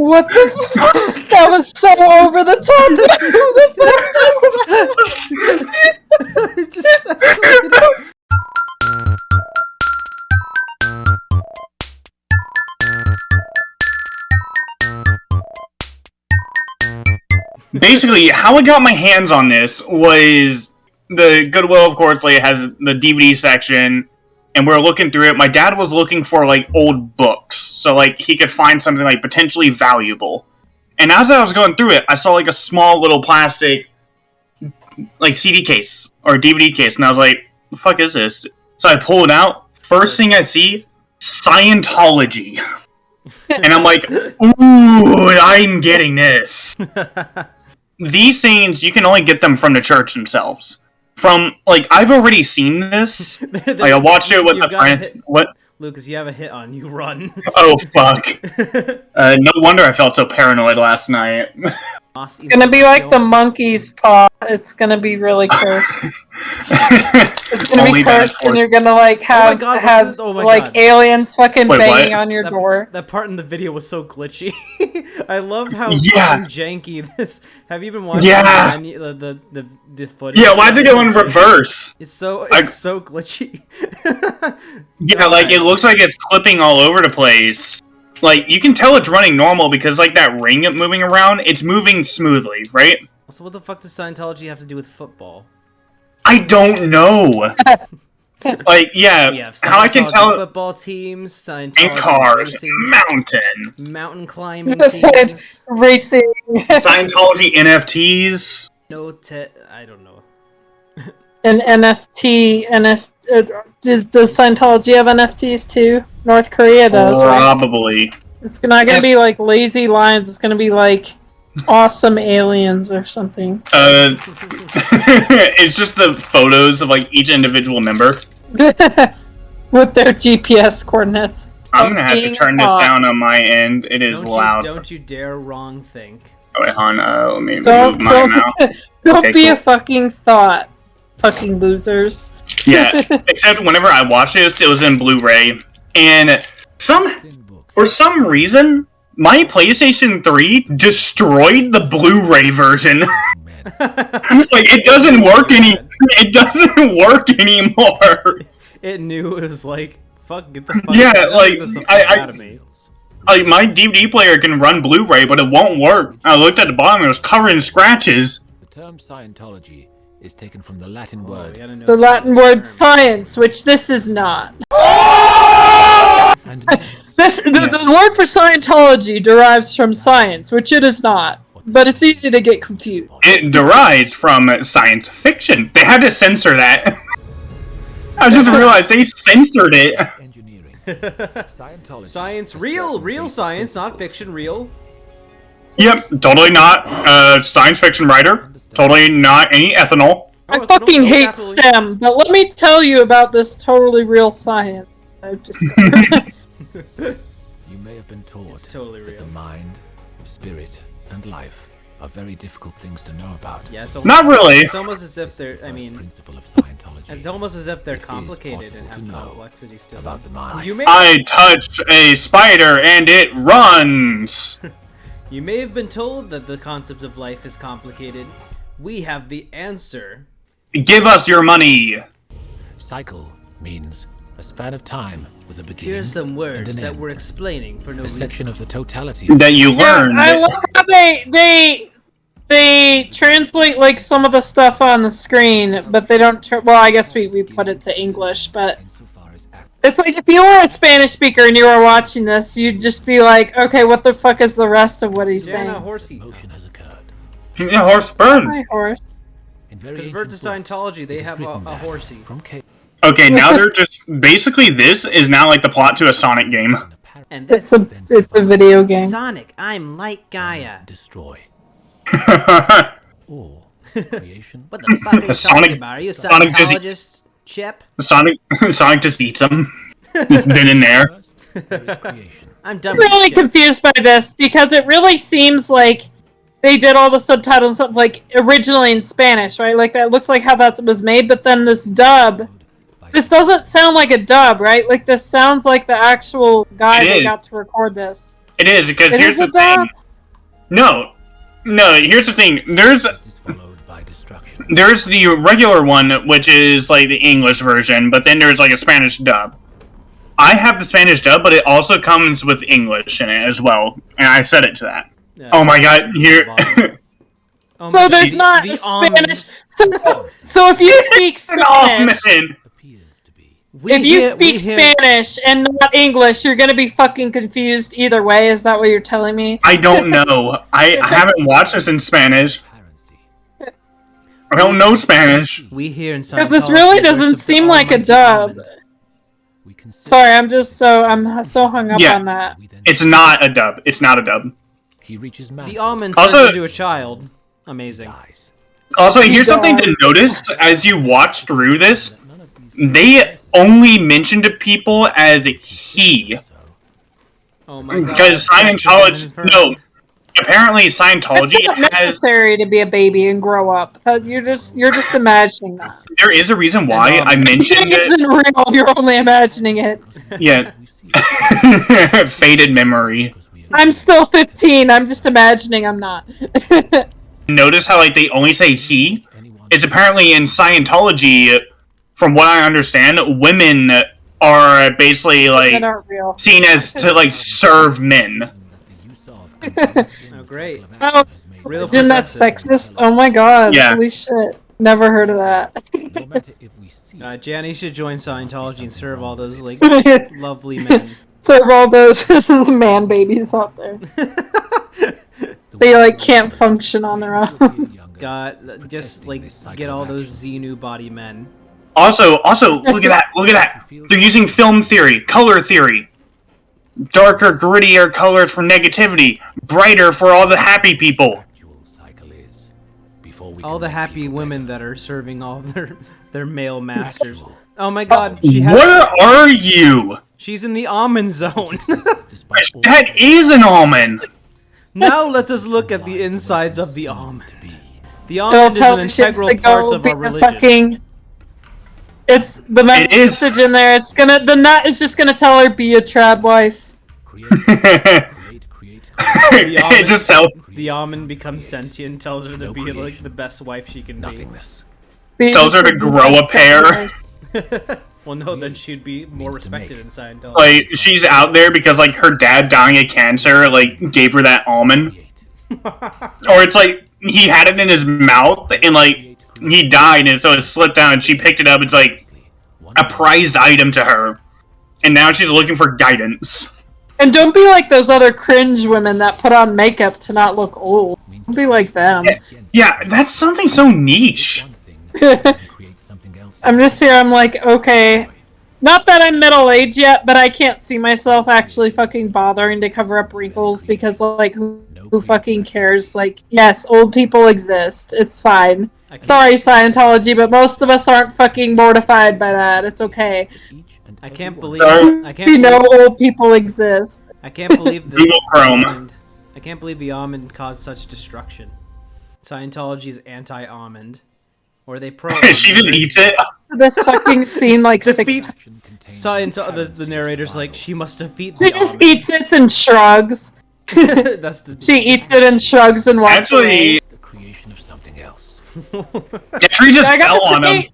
What the fuck? That was so over the top. Who the fuck? It just escalated. Basically, how I got my hands on this was the Goodwill, of course, like, has the DVD section, and we're looking through it. My dad was looking for, like, old books, so, like, he could find something, like, potentially valuable. And as I was going through it, I saw, like, a small little plastic, like, CD case, or DVD case, and I was like, the fuck is this? So I pull it out, first thing I see, Scientology. And I'm like, ooh, I'm getting this. These things, you can only get them from the church themselves. From, like, I've already seen this. Like, I watched it with a friend. What? Lucas, you have a hit on you. Run. Oh, fuck. No wonder I felt so paranoid last night. It's gonna be like the monkey's paw. It's gonna be really cursed. It's gonna be cursed, and you're gonna like have aliens fucking banging on your door. That part in the video was so glitchy. I love how fucking janky this. Have you been watching the footage? Yeah, why'd it go in reverse? It's so glitchy. Yeah, like it looks like it's clipping all over the place. Like, you can tell it's running normal because, like, that ring moving around, it's moving smoothly, right? So what the fuck does Scientology have to do with football? I don't know. Like, yeah, how I can tell... football teams, Scientology and cars, racing, mountain climbing teams. Racing. Scientology NFTs. I don't know. An NFT, does Scientology have NFTs too? North Korea does, Probably. Right? It's not gonna be like lazy lions. It's gonna be like awesome aliens or something. It's just the photos of like each individual member with their GPS coordinates. I'm gonna have to turn this down on my end. It is loud. Don't you dare wrong think. Oh, wait, hon. Let me move my mouth. Don't be a fucking thought. Fucking losers. Yeah, except whenever I watched this, it was in Blu-ray, and for some reason, my PlayStation 3 destroyed the Blu-ray version. Like, it doesn't work anymore. It knew it was like, fuck, get the fuck out of me. Like, my DVD player can run Blu-ray, but it won't work. I looked at the bottom, it was covered in scratches. The term Scientology is taken from the Latin word. The Latin word science, which this is not. The word for Scientology derives from science, which it is not. But it's easy to get confused. It derives from science fiction. They had to censor that. I just realized they censored it. Engineering. Science, real science, not fiction, real. Yep, totally not science fiction writer. Totally not any ethanol. I fucking hate STEM, but let me tell you about this totally real science. I've just You may have been taught that the mind, spirit, and life are very difficult things to know about. Yeah, it's not really. It's almost as if they're. I mean, principle of Scientology. It's almost as if they're complicated and have complexity still. About the mind. I touched a spider and it runs. You may have been told that the concept of life is complicated. We have the answer. Give us your money. Cycle means a span of time with a beginning. Here's some words that we're explaining for no reason. Section of the totality that you learned. I love how they translate like some of the stuff on the screen, but they don't. Well, I guess we put it to English, but it's like if you were a Spanish speaker and you were watching this, you'd just be like, okay, what the fuck is the rest of what he's saying? Yeah, horsey. Motion has occurred. Yeah, horse burn. Hi, horse. Convert to Scientology, they have a horsey. Okay, now they're just basically this is now like the plot to a Sonic game. And it's a video game. Sonic, I'm like Gaia. Destroy. Or creation. What the fuck are you talking about? Are you a Scientologist, Chip? Sonic just eats them. Just been in there. I'm done. I'm really confused by this because it really seems like they did all the subtitles like originally in Spanish, right? Like that looks like how that was made, but then this dub. This doesn't sound like a dub, right? Like this sounds like the actual guy that got to record this. It is, because here's the dub? thing. No, here's the thing. There's the regular one, which is like the English version, but then there's like a Spanish dub. I have the Spanish dub, but it also comes with English in it as well, and I set it to that. Yeah, oh my god, here. So there's not a Spanish. So if you speak Spanish, if you speak Spanish and not English, you're gonna be fucking confused either way. Is that what you're telling me? I don't know. I haven't watched this in Spanish. I don't know Spanish. We here in Scientology. Because this really doesn't seem like a dub. Sorry, I'm so hung up on that. It's not a dub. It's not a dub. The almond turns into a child. Amazing. Also, here's something to notice as you watch through this. They only mention to people as he. Oh my god. Because Scientology... No. Apparently, Scientology it's not necessary to be a baby and grow up. You're just imagining that. There is a reason why I mentioned it. It isn't real. You're only imagining it. Yeah. Faded memory. I'm still 15. I'm just imagining I'm not. Notice how like they only say he? It's apparently in Scientology, from what I understand, women are basically like seen as to like serve men. Oh great. Oh, isn't that sexist? Oh my god. Yeah. Holy shit. Never heard of that. Janny should join Scientology and serve all those like lovely men. Serve all those man babies out there. They like can't function on their own. God, just like get all those Xenu body men. Also, look at that. They're using film theory, color theory. Darker, grittier colors for negativity, brighter for all the happy people. All the happy women that are serving all their male masters. Oh my god, she has... Where are you? She's in the almond zone. That is an almond. Now let us look at the insides of the almond. The almond is an integral part of our religion. It's the message in there. It's gonna. The nut is just gonna tell her be a trad wife. The almond becomes sentient, tells her to be like the best wife she can be. Tells her to grow a pair. Well, no, then she'd be more respected in Scientology. Like she's out there because like her dad dying of cancer like gave her that almond, or it's like he had it in his mouth and like. He died, and so it slipped down, and she picked it up. It's like a prized item to her. And now she's looking for guidance. And don't be like those other cringe women that put on makeup to not look old. Don't be like them. Yeah, that's something so niche. I'm just here, I'm like, okay. Not that I'm middle-aged yet, but I can't see myself actually fucking bothering to cover up wrinkles because, like, who fucking cares? Like, yes, old people exist. It's fine. Sorry, Scientology, but most of us aren't fucking mortified by that. It's okay. I can't believe old people exist. I can't believe Google Chrome. I can't believe the almond caused such destruction. Scientology is anti-almond, or they pro. She just eats it. This fucking scene like 6 times. The narrator's like, she must defeat. She just eats it and shrugs. She eats it and shrugs and walks away. Jeffrey just fell on him.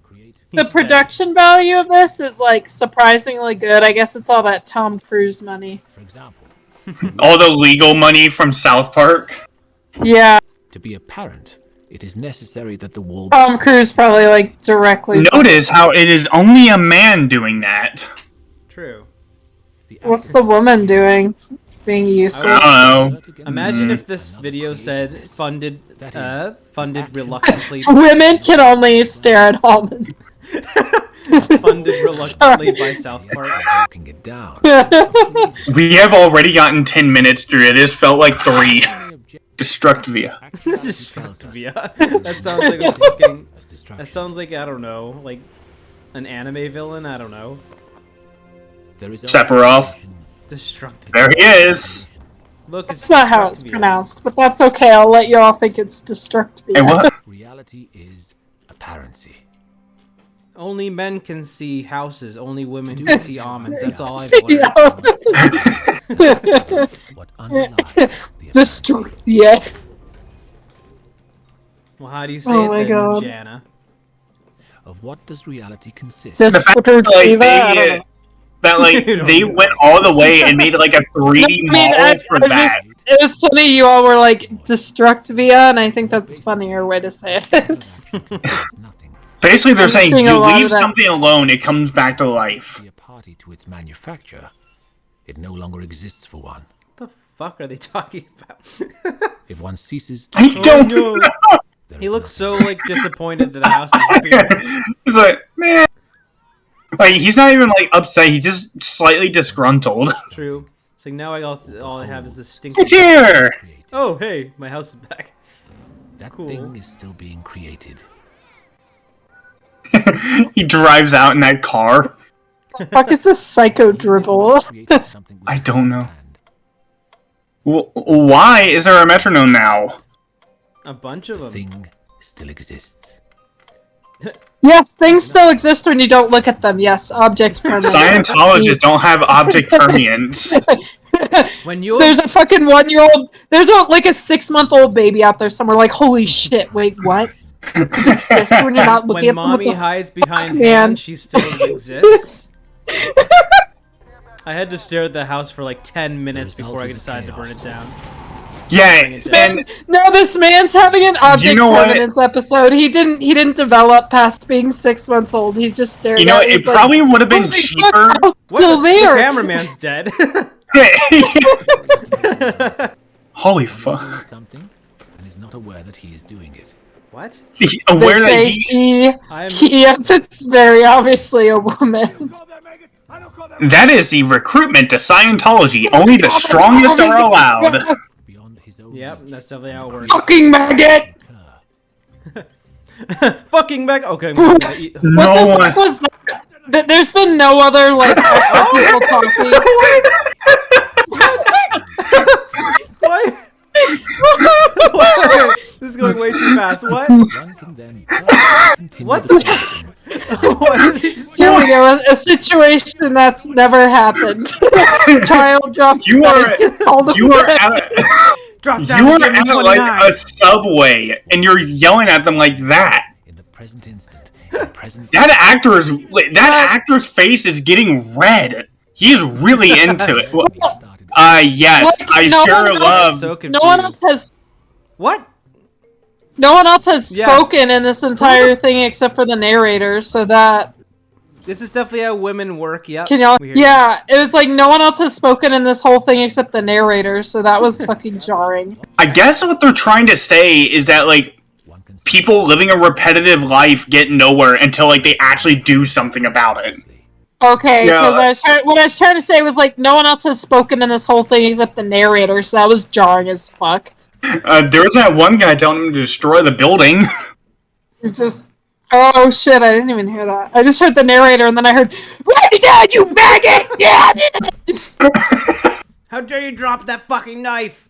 The production value of this is like surprisingly good. I guess it's all that Tom Cruise money. For example, all the legal money from South Park. Yeah. To be a parent, it is necessary that the wall. Tom Cruise probably like directly. Notice how it is only a man doing that. True. What's the woman doing? Being useless. I don't know. Imagine if this video said funded reluctantly. Women can only stare at almond. Funded reluctantly by South Park. It down. We have already gotten 10 minutes through it. This felt like 3. Destructivia. Destructivia. That sounds like a fucking. That sounds like, I don't know, like an anime villain. I don't know. Sephiroth. Destructivia. There he is. Look, that's not how it's pronounced, but that's okay. I'll let you all think it's Destructivia. Hey, what? Reality is apparency. Only men can see houses. Only women can see almonds. That's all I've learned. what underlies the Destructia. Well, how do you say Oh it my then, God. apparent. Jana? Of what does reality consist? The fact that, like, I don't know. they went all the way and made like a 3D model for that. It was funny you all were like Destructivia, and I think that's a funnier way to say it. Basically, they're I'm saying seeing a you lot leave of that. something alone, it comes back to life. Be a party to its manufacture. It no longer exists for one. What the fuck are they talking about? If one ceases to, I don't no. know. there He is looks nothing. so like disappointed that the house disappeared. He's like, man. Like, he's not even like upset. He's just slightly disgruntled. True. It's like now all I have is this stinking. It's here. Created. Oh hey, my house is back. That cool. thing is still being created. He drives out in that car. Fuck is this psycho dribble? Created something we I don't know. understand. Why is there a metronome now? A bunch of The them. thing still exists. Yes, things still exist when you don't look at them. Yes, objects permanent. Scientologists don't have object permanence. When you There's a fucking 1-year-old. There's like a 6-month-old baby out there somewhere. Like, holy shit! Wait, what? Does it exist when you're not looking when at them? What mommy the hides behind fuck, man? hands, she still exists. I had to stare at the house for like 10 minutes The before I result is decided to chaos. burn it down. Yeah, Bring it and No, this man's having an object know what? permanence episode. He didn't develop past being 6 months old. He's just staring. you know, at it he's like, probably would have been "Holy fuck, cheaper. I was What? still The there. cameraman's dead. Holy One is fuck! doing something and is not aware that he is doing it. What? Aware that They say yes, it's very obviously a woman. that is the recruitment to Scientology. Only the strongest are allowed. Beyond his own Yep, reach, that's definitely how it works. Fucking maggot! occur. Fucking back. Okay, I'm gonna eat. No What the one. fuck was that? There's been no other like people talking. What? What? This is going way too fast. What? One can then continue What the the- function. What is he just Here we go. A situation that's never happened. Child drops You dead, are gets called you are away. at drop you down are and give me at 29? like a subway and you're yelling at them like that. In the present instant, in the present That actor's face is getting red. He is really into it. started Yes, Like, I no sure one else- love. So No confused. one else has. What? No one else has Yes. spoken in this entire thing except for the narrator. So that This is definitely how women work. Yep. can y'all? we hear you. Yeah, it was like no one else has spoken in this whole thing except the narrator. So that was fucking jarring. I guess what they're trying to say is that like one can people living a repetitive life get nowhere until like they actually do something about it. Okay, Yeah. because what I was trying to say was like no one else has spoken in this whole thing except the narrator. So that was jarring as fuck. There was that one guy telling him to destroy the building. It just. Oh shit! I didn't even hear that. I just heard the narrator, and then I heard, "Write it down, you maggot!" Yeah. How dare you drop that fucking knife?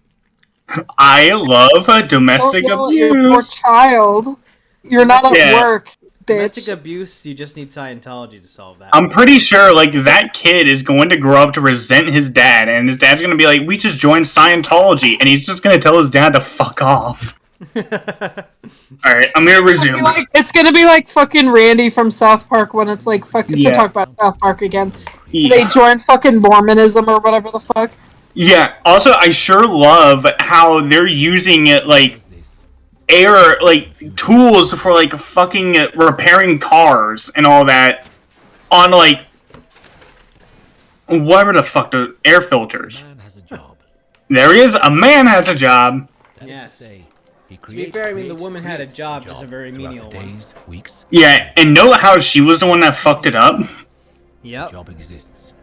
I love domestic Don't yell at your poor abuse. child. You're not at Yeah. work, Domestic bitch. abuse. You just need Scientology to solve that. I'm pretty sure like that kid is going to grow up to resent his dad, and his dad's going to be like, "We just joined Scientology," and he's just going to tell his dad to fuck off. All right, I'm going to resume. It's gonna be like fucking Randy from South Park when it's like fucking Yeah. to talk about South Park again. They Yeah. joined fucking Mormonism or whatever the fuck. Yeah. Also, I sure love how they're using it like air like tools for like fucking repairing cars and all that on like whatever the fuck the air filters. man has a job. There he is. A man has a job. That is Yes. to say, he To be fair, I mean, the woman had a creates job, just a very throughout menial the one. days, weeks, Yeah, and know how she was the one that fucked it up? Yep. job exists.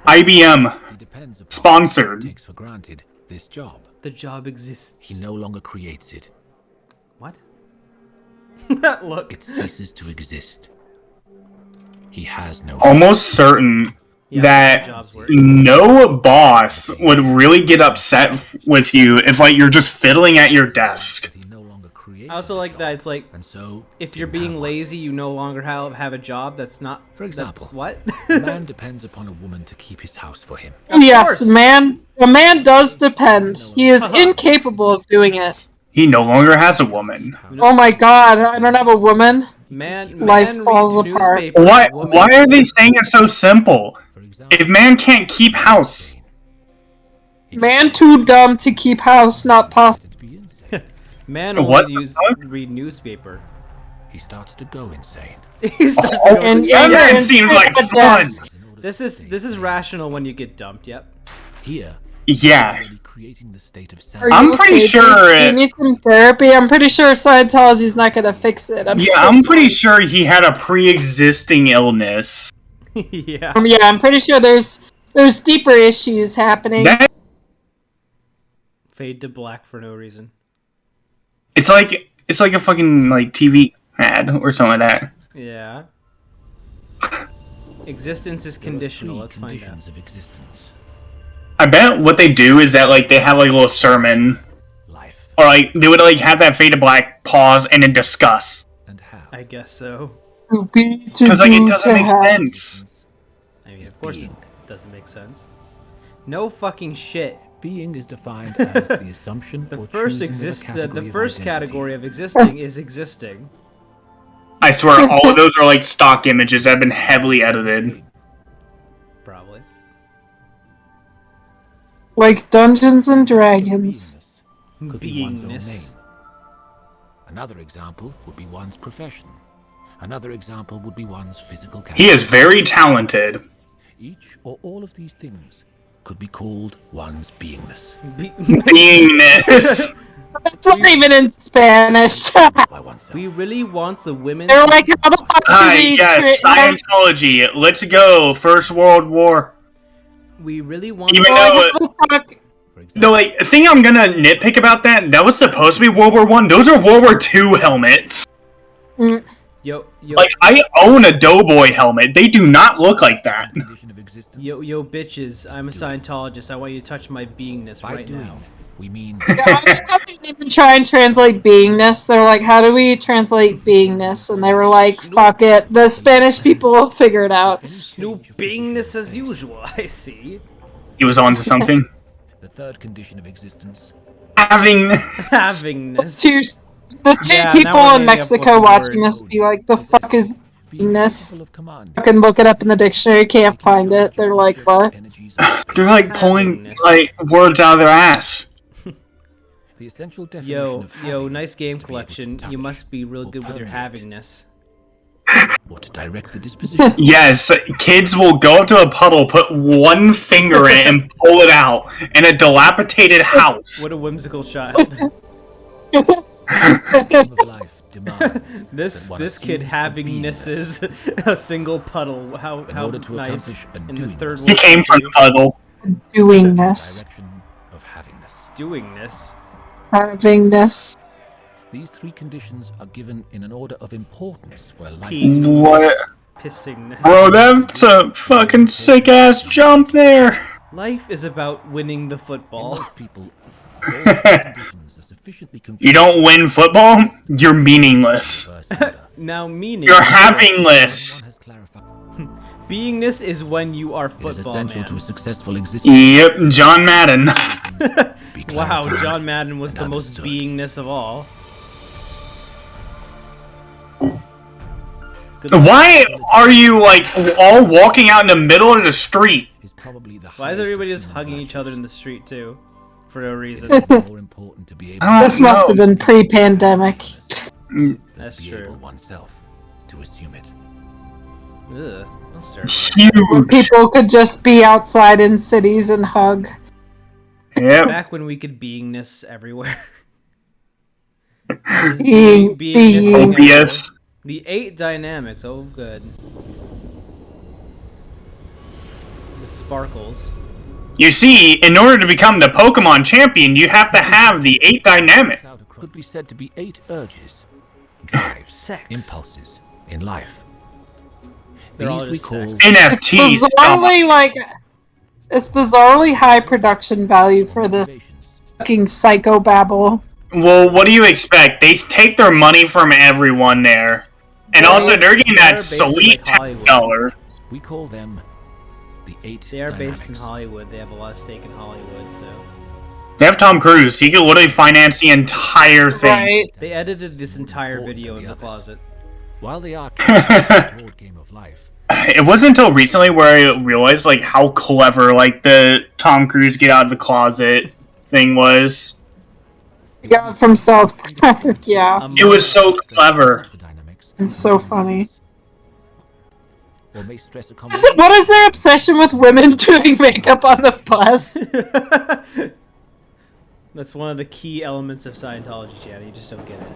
IBM He depends upon sponsored. takes for granted this job. The job exists. He no longer creates it. What? That look. It ceases to exist. He has no Almost certain Yeah, that jobs work. no boss would really get upset with you if like you're just fiddling at your desk. He no longer creates I also like that it's like, And so, if you're didn't have being one. lazy, you no longer have a job. That's not. For example, what? a man depends upon a woman to keep his house for him. Yes, course. a man does depend. He is incapable of doing it. He no longer has a woman. Oh my god, I don't have a woman. Life Man falls reads apart. newspapers, Why? woman- Why are they saying it so simple? For example, If man can't keep house, Man too dumb to keep house, not possible. to be insane. Man only What the fuck? read newspaper. He starts to go insane. He starts to go And, to- and, that and seems sit like at a fun. desk. In order This to is stay this is sane. rational when you get dumped. Yep. Here, Yeah. already creating the state of Are sanity. you I'm pretty okay? sure Do you it- need some therapy? I'm pretty sure Scientology's not gonna fix it. Yeah, so I'm pretty sorry. sure he had a pre-existing illness. Yeah. Yeah, I'm pretty sure there's deeper issues happening. That Fade to black for no reason. it's like a fucking like TV ad or something like that. Yeah. Existence is There are conditional. three Let's find out. conditions of existence: I bet what they do is that like they have like a little sermon, life or like they would like have that fade to black pause and then discuss and have. I guess so. because like it doesn't make sense. I mean, Is of course it being. doesn't make sense. No fucking shit. Being is defined as the assumption The or first choosing of a category the of first identity. category of existing is existing. I swear, all of those are like stock images that have been heavily edited. Probably. Like Dungeons and Dragons. Beingness could be one's own Beingness. name. Another example would be one's profession. Another example would be one's physical character. He is very talented. Each or all of these things could be called one's beingness Beingness. It's not even in Spanish. by oneself. We really want the women. They're like, how the fuck do Hi, we yes, Scientology. Let's go. First World War. We really want. Even They're though like, how the fuck? For example, the like thing I'm gonna nitpick about that was supposed to be World War One. Those are World War Two helmets. Yo, Like I own a Doughboy helmet. They do not look like that. condition of existence. yo, bitches! I'm a Scientologist. I want you to touch my beingness By right doing, now. we mean I didn't even try and translate beingness. They're like, how do we translate beingness? And they were like, fuck it. The Spanish people will figure it out. Snoop beingness as usual. I see. He was onto something. the third condition of existence. Having Havingness. The two Yeah, now people we're in making up Mexico fucking watching words. this be like, the fuck is Being beingness? capable of commanding, I can look it up in the dictionary, can't find it. They're like, what? energies of- they're like pulling Havingness. like words out of their ass. the essential definition Yo, of yo, having nice is game to be able to collection. touch You must be real or good with your permeate havingness. or to direct the disposition. Yes, kids will go up to a puddle, put one finger in it, and pull it out in a dilapidated house. What a whimsical child. The game of life demands This that one this kid assumes the havingnesses a single puddle. How order to nice. accomplish a In the doingness. third He world came from the puddle. Doingness. direction of havingness. doingness. Havingness. These three conditions are given in an order of importance where life Pee. is What? Pissingness. Bro, that's a fucking sick ass jump there. Life is about winning the in football. most people. All these conditions are sufficiently You don't win football, you're meaningless. Now meaning. You're havingless. Has clarified. Beingness is when you are It is football essential to a man. successful existence. Yep, John Madden. Be Wow, clarified John Madden was the and most understood. beingness of all. Good Why are you like all walking out in the middle of the street? Is probably the Why is highest everybody of just human hugging each other virtues. in the street too? For no It reason. is more important to be able I don't This must have know. been pre-pandemic. to That's be true. able oneself to assume it. Ugh, that's terrible. When Huge. people could just be outside in cities and hug. Yep. Back when we could beingness everywhere. Being- Beingness being- OBS. The 8 dynamics, oh good. The sparkles. You see, in order to become the Pokemon champion, you have to have the 8 dynamic. Could be said to be 8 urges, drives, Sex. impulses in life. They're all These we just call sex. NFT It's stuff. bizarrely like it's bizarrely high production value for this motivations. fucking psychobabble. Well, what do you expect? They take their money from everyone there. And Well, also, they're getting that based in, sweet like, Hollywood. $10. We call them the 8 They are based in dynamics. Hollywood. They have a lot of stake in Hollywood, so... They have Tom Cruise. He could literally finance the entire thing. Right. They edited this entire video in the closet. While they are the broad game of life, It wasn't until recently where I realized, like, how clever, like, the Tom Cruise get out of the closet thing was. Yeah, from South Park. Yeah, It was so clever. the dynamics it's so funny. or may stress a What is their obsession with women doing makeup on the bus? That's one of the key elements of Scientology, Chad. You just don't get it.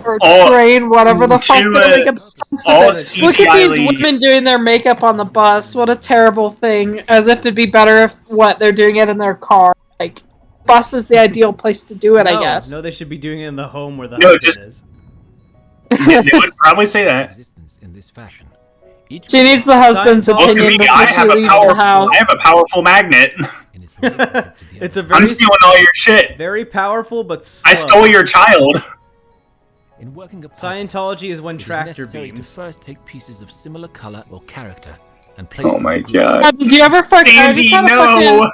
Or Oh, train, whatever the fuck to, they're like obsessed all with it. Look at CGI these women doing their makeup on the bus. What a terrible thing. As if it'd be better if, they're doing it in their car. Like, bus is the ideal place to do it, I guess. No, they should be doing it in the home where the No, husband just- is. They would probably say that. existence in this fashion. Each She needs the husband's Scientology- opinion I before she have a leaves powerful, the house. I have a powerful magnet. in its relationship to the It's a other. very, I'm stealing all your shit. very powerful, but slow. I stole your child. In working a puzzle, Scientology is when it is tractor necessary to beams. first take pieces of similar color or character and place Oh them my in groups. god. Did you ever fucking... I Andy, just had a no! fucking...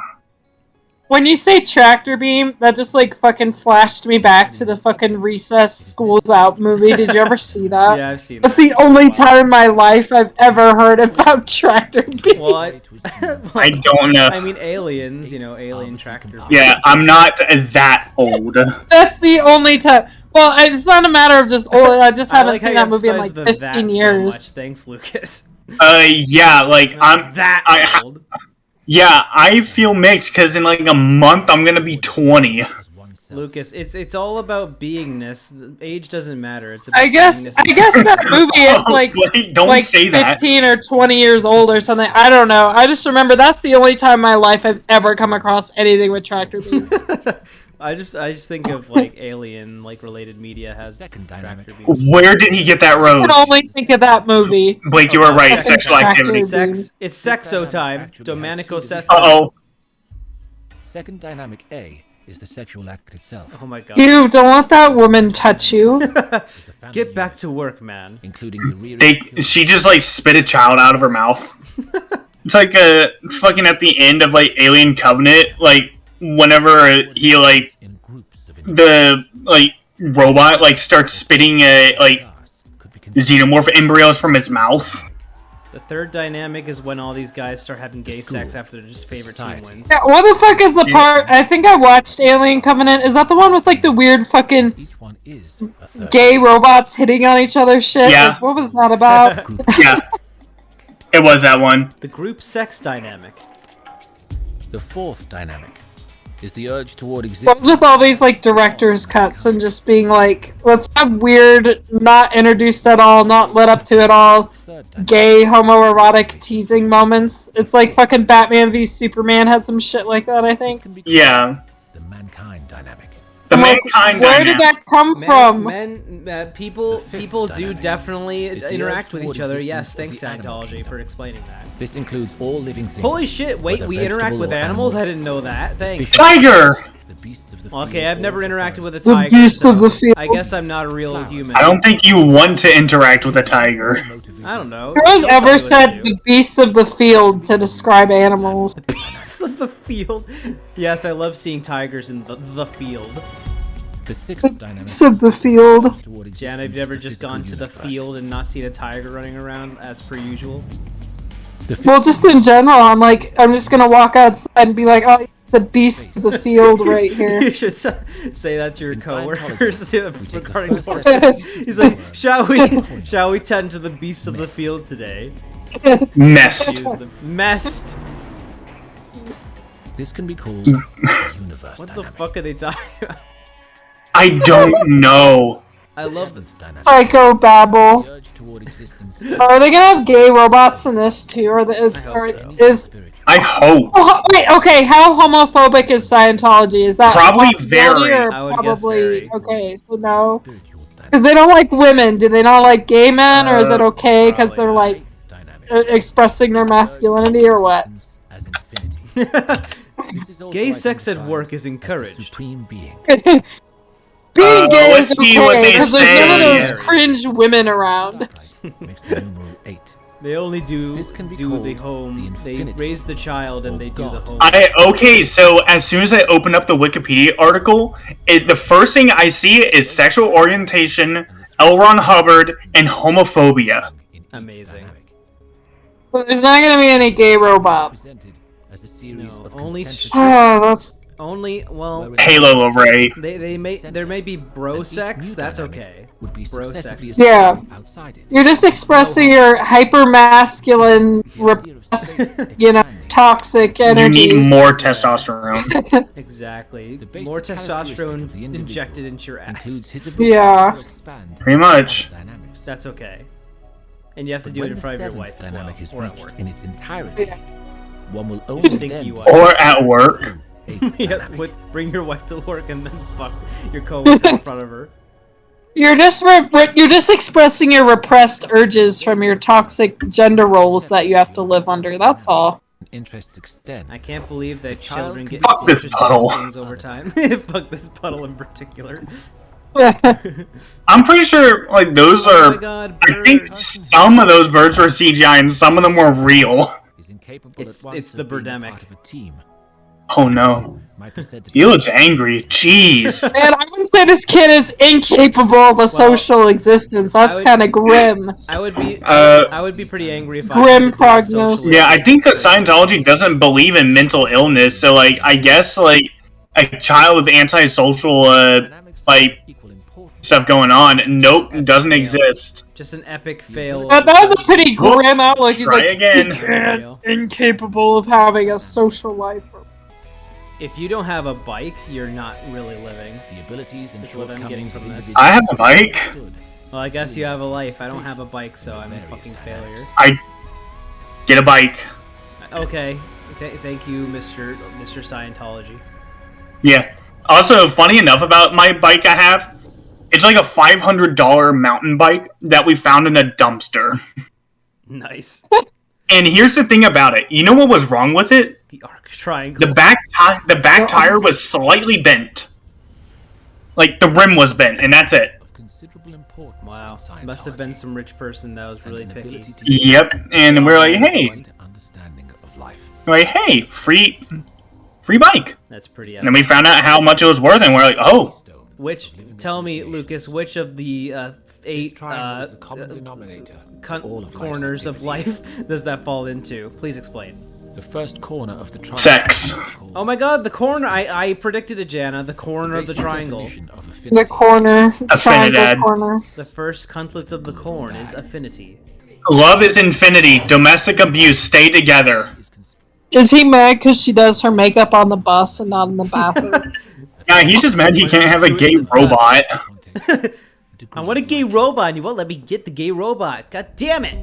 When you say tractor beam, that just like fucking flashed me back to the fucking Recess Schools Out movie. Did you ever see that? Yeah, I've seen That's that. the only time in my life I've ever heard about tractor beam. Well, I don't know. I mean, aliens, you know, alien tractor beams. Yeah, I'm not that old. That's the only time. Well, it's not a matter of just old. I just I haven't like how seen you that movie in like emphasize the 15 that years. so much. Thanks, Lucas. Yeah, like, I'm... That old. Yeah, I feel mixed, because in like a month, I'm gonna be 20. As oneself. Lucas, it's all about beingness. Age doesn't matter. It's about I guess beingness. that movie is like Wait, don't like say that. 15 or 20 years old or something. I don't know. I just remember that's the only time in my life I've ever come across anything with tractor beams. I just think of like alien like related media has Second tractor dynamic. beams. Where did he get that I rose? can only think of that movie. Blake, you were right. Fucking Sexual tractor activity. Sex. It's sexo time. Domenico Seth. Uh-oh. Second dynamic A is the sexual act itself. Oh my god. You don't let that woman touch you. The family Get back unit, to work, man. including the rearing She just like spit a child out of her mouth. It's like fucking at the end of like Alien Covenant, like whenever he like in groups of the like robot like starts spitting like could be considered xenomorph embryos from his mouth. The third dynamic is when all these guys start having gay sex after their just favorite team wins. Yeah, what the fuck is the part? I think I watched Alien Covenant. Is that the one with like the weird fucking each one is a third. gay robots hitting on each other's shit? Yeah. Like, what was that about? Group Yeah, it was that one. The group sex dynamic. The fourth dynamic is the urge toward What existence. was with all these like director's cuts and just being like, let's have weird, not introduced at all, not led up to at all, Third dynamic. gay homoerotic teasing moments. It's like fucking Batman v Superman had some shit like that, I This think. can be Yeah, the mankind dynamic. the I'm like, mankind where dynamic. did that come from? People The fifth do dynamic definitely is the interact urge with toward each other. existence Yes, of thanks the animal Scientology kingdom. for explaining that. This includes all living things. Holy shit! Wait, whether we interact vegetable with or animals. animal. I didn't know that. Thanks. fish- Tiger. The beasts of the Okay, field I've or never the interacted with a forest. The tiger. beasts of so the field. I guess I'm not a real Flowers. human. I don't think you want to interact with a tiger. Motivated. I don't know. Who has Don't tell me ever what to said do. the beasts of the field to describe animals? Beasts of the field? Yes, I love seeing tigers in the field. The sixth dynamic. Beasts of the field. toward Jan, have existence you ever of the just gone to physical the universe. field and not seen a tiger running around as per usual? The fifth Well, just in general, I'm just gonna walk outside and be like, oh, the beast of the field right here. You should say that to your In coworkers Scientology, we take the regarding first horses. step. He's like, shall we tend to the beasts of the field today? Nest. Use them. Messed. This can be called universe What the dynamic. fuck are they talking about? I don't know. I love the Seventh dynamic. Psycho babble. The urge toward existence. Are they gonna have gay robots in this too, or I hope or so. is? Spiritual. I hope. Oh, wait, okay. How homophobic is Scientology? Is that Probably a possibility, very. or I would guess probably very. okay? So no, Spiritual dynamic. because they don't like women. Do they not like gay men, or is it okay because probably they're not. like Eighth dynamic. expressing their masculinity, or what? As infinity. This is also Gay sex at identified work is as the encouraged. Supreme being. Being gay let's is see what okay they because there's none of say. those cringe women around. Makes the numeral 8. They only do This can be the called home. the They infinity raise the child and or they do the God. home. Okay, so as soon as I open up the Wikipedia article, the first thing I see is sexual orientation, L. Ron Hubbard, and homophobia. Amazing. So there's not gonna be any gay robots. No, only Oh, that's only well. Halo array. There may be bro sex. That's okay. Bro sex. Yeah. You're just expressing your hyper masculine, repressed, toxic You energies. need more testosterone. Exactly. More testosterone injected into your ass. Yeah. Pretty much. That's okay. And you have to do it in front of your wife as well, or at work. In its entirety, Yeah. one will only Stinky then wife. Or at work. Yes, bring your wife to work and then fuck your coworker in front of her. You're just expressing your repressed urges from your toxic gender roles that you have to live under. That's all. interests extend. I can't believe that children get Fuck this interested puddle. in things over time. Fuck this puddle in particular. I'm pretty sure, like, those Oh are... my god, I think birds. some of those birds were CGI and some of them were real. Is incapable It's- at once it's the of being Birdemic. part of a team. Oh no. Might be said to He looks angry. Jeez. Man, I wouldn't say this kid is incapable of a social existence. That's would- kind of grim. I would be Uh, I would be pretty angry if Grim I had to do a prognosis. social Yeah, I think that existence. Scientology doesn't believe in mental illness, so, like, I guess, like, a child with antisocial, like, equal importance. stuff going on, nope, doesn't exist. Just an epic fail. That was a pretty Whoops. grim outlook. He's Try like, again. "You can't, incapable of having a social life." If you don't have a bike, you're not really living. The abilities and That's what I'm getting shortcomings of from this. individuals I have a bike. understood. Well, I guess you have a life. I don't have a bike, so I'm a fucking failure. I get a bike. Okay. Thank you, Mr. Scientology. Yeah. Also, funny enough about my bike I have, it's like a $500 mountain bike that we found in a dumpster. Nice. And here's the thing about it. You know what was wrong with it? The arc triangle. The back tire was slightly bent. Like the rim was bent, and that's it. Of considerable importance Wow. in Must have been Scientology, some rich person that was and really an picky. ability to Yep. And we're like, hey, right understanding of life. free bike. That's pretty And then epic. we found out how much it was worth, and we're like, oh, Tell me, Lucas, which of the 8 Triangle is the common denominator to all of life's corners of activities. life does that fall into? Please explain. The first corner of the triangle. sex. Oh my god, the corner! I predicted it, Jana. The corner of the basic triangle. definition of The affinity corner, triangle Affinidad. corner. The first cuntlet of the corn is affinity. Love is infinity. Domestic abuse. Stay together. is cons- Is he mad because she does her makeup on the bus and not in the bathroom? Yeah, he's just mad he can't have a gay robot. I want a gay robot, and you won't let me get the gay robot. God damn it!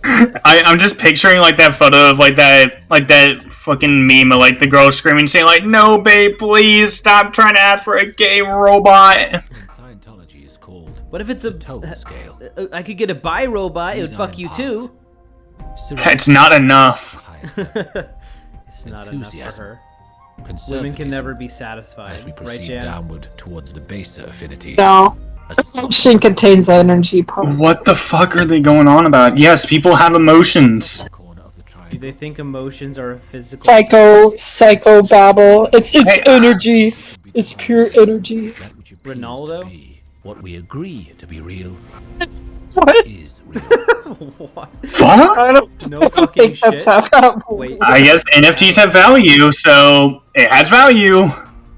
I'm just picturing like that photo of like that fucking meme of like the girl screaming saying like, "No, babe, please stop trying to ask for a gay robot." in Scientology is called What if it's a? tone scale. I could get a bi robot. It would fuck you too. It's not enough. It's not enough for Enthusiasm. her. Women can never be satisfied, as we right, proceed Jan? downward towards the baser affinity. No. A She contains energy. Probably. What the fuck are they going on about? Yes, people have emotions. corner of the Do triangle. they think emotions are a physical? Psycho babble. It's Hey. energy. It's pure energy. That which appears Ronaldo? to be what we agree to be real What? is real. What? Fuck? I don't, No I don't fucking think that's shit. how that Wait. I guess NFTs have value, so it has value.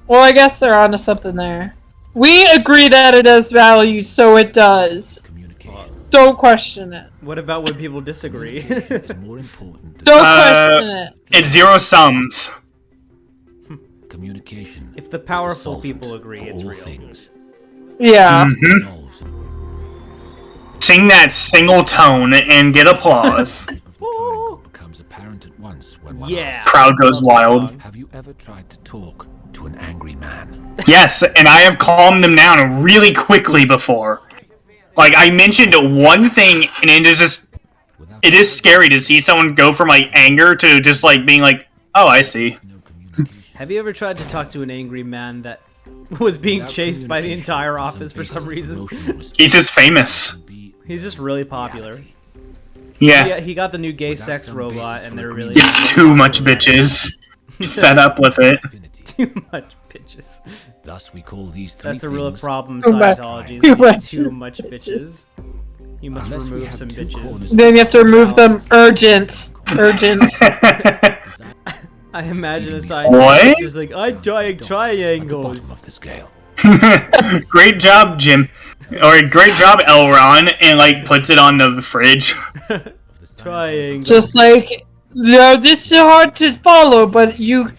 Well, I guess they're onto something there. We agree that it has value, so it does. Communication. Don't question it. What about when people disagree? Communication is more important than Don't question it. It's zero sums. communication. If the powerful Solvent people agree, for it's all real. things. Yeah. Solves Sing that single tone and get applause. of the triangle becomes apparent at once when one Yeah. Crowd goes Love that wild. song. Have you ever tried to talk to an angry man? Yes, and I have calmed them down really quickly before. Like, I mentioned one thing, and it is just... Without It is scary to see someone go from, like, anger to just, like, being like, oh, I see. no communication. Have you ever tried to talk to an angry man that was being chased by the entire office for some reason. He's just famous. He's just really popular. Yeah. He got the new gay sex robot, and they're really. It's too much bitches. Fed up with it. Too much bitches. Thus we call these three That's a real problem. Too much- Scientology. too Much much bitches. You must Unless we remove have some two bitches. corners- Then you have to remove them urgent. Urgent. I imagine a What? scientist who's like, I try At the triangles. bottom of the scale. Great job, Jim. Or great job, Elron, and like puts it on the fridge. Triangle. Just like, it's hard to follow, but you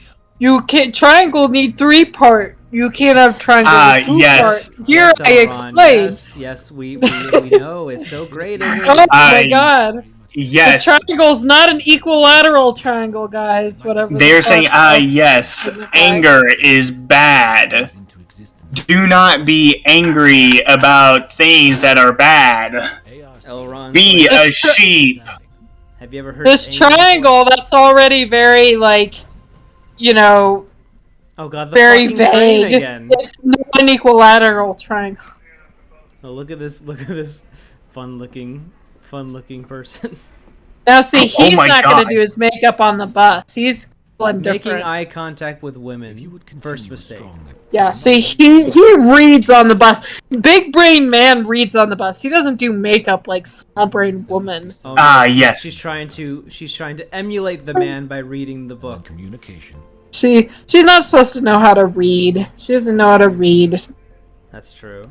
can't. Triangle need 3-part. You can't have triangle with 2 yes. part. Here Yes, I Elron, explained. Yes, we know. It's so great, isn't it? Oh I- my god. Yes. The triangle's not an equilateral triangle, guys. Whatever. They the are saying, fuck else. yes, anger is bad. Do not be angry about things that are bad. Elron. Be a sheep. Have you ever heard This anger before? triangle, that's already very, like, you know, Oh god, the very fucking train vague. again. It's not an equilateral triangle. Oh, look at this fun-looking person. Now, see, Oh he's my not going God. to do his makeup on the bus. He's one Making different. eye contact with women. If you would continue First as mistake. strong as- Yeah, see, he reads on the bus. Big brain man reads on the bus. He doesn't do makeup like small brain woman. Oh, Ah, no, yes. She's trying to emulate the man by reading the book. Communication. She's not supposed to know how to read. She doesn't know how to read. That's true.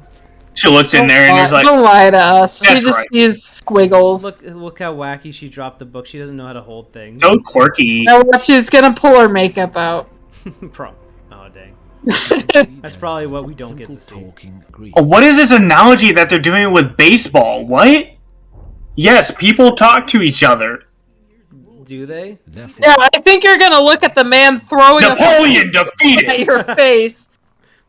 She looks in there and there's like, don't lie to us. She That's just right. sees squiggles. Look how wacky she dropped the book. She doesn't know how to hold things. so quirky. Now she's gonna pull her makeup out. Oh dang. That's probably what we don't get to see. Oh, what is this analogy that they're doing with baseball? What? Yes, people talk to each other. Do they? Therefore, Yeah, I think you're gonna look at the man throwing Napoleon a at defeated! your face.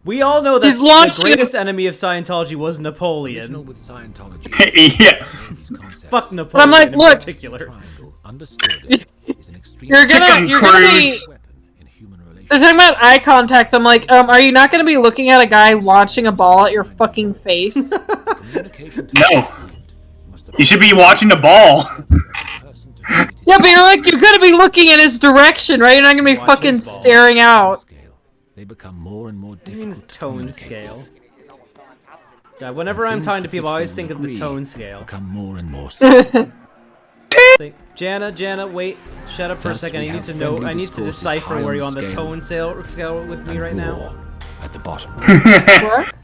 We all know that He's the launching- greatest enemy of Scientology was original Napoleon. with Scientology. Yeah. These concepts, Fuck Napoleon like, in look. particular. triangle, understood, is an extreme You're gonna Chicken be cruise. weapon in human relations. they're talking about eye contact. I'm like, are you not gonna be looking at a guy launching a ball at your fucking face? Communication to No. be achieved must You should be watching the ball. person to whom it is Yeah, but you're gonna be looking in his direction, right? You're not gonna be Watch fucking his ball. staring out. scale. They become more and more It means difficult to tone communicate scale. with. Yeah, whenever I'm Things talking to with people, I which always they think of the agree tone scale. Become more and more Like, Jana, wait, shut up for a Thus second. we I need have to know. friendly I need to discourses decipher high where on you're on the scale tone scale with me and right now. war at the bottom, What?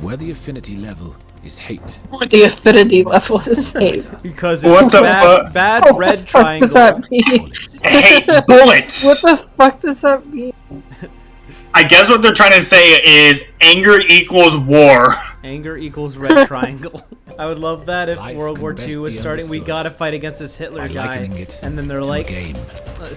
where the affinity level is hate. What the affinity level is hate. Because What it's the bad, fuck? bad What red the fuck does triangle. that mean? I hate bullets. What the fuck does that mean? I guess what they're trying to say is anger equals war. Anger equals red triangle. I would love that if Life World can War best II was be starting. We understood gotta fight against this Hitler by guy, likening it and then they're to a like, game.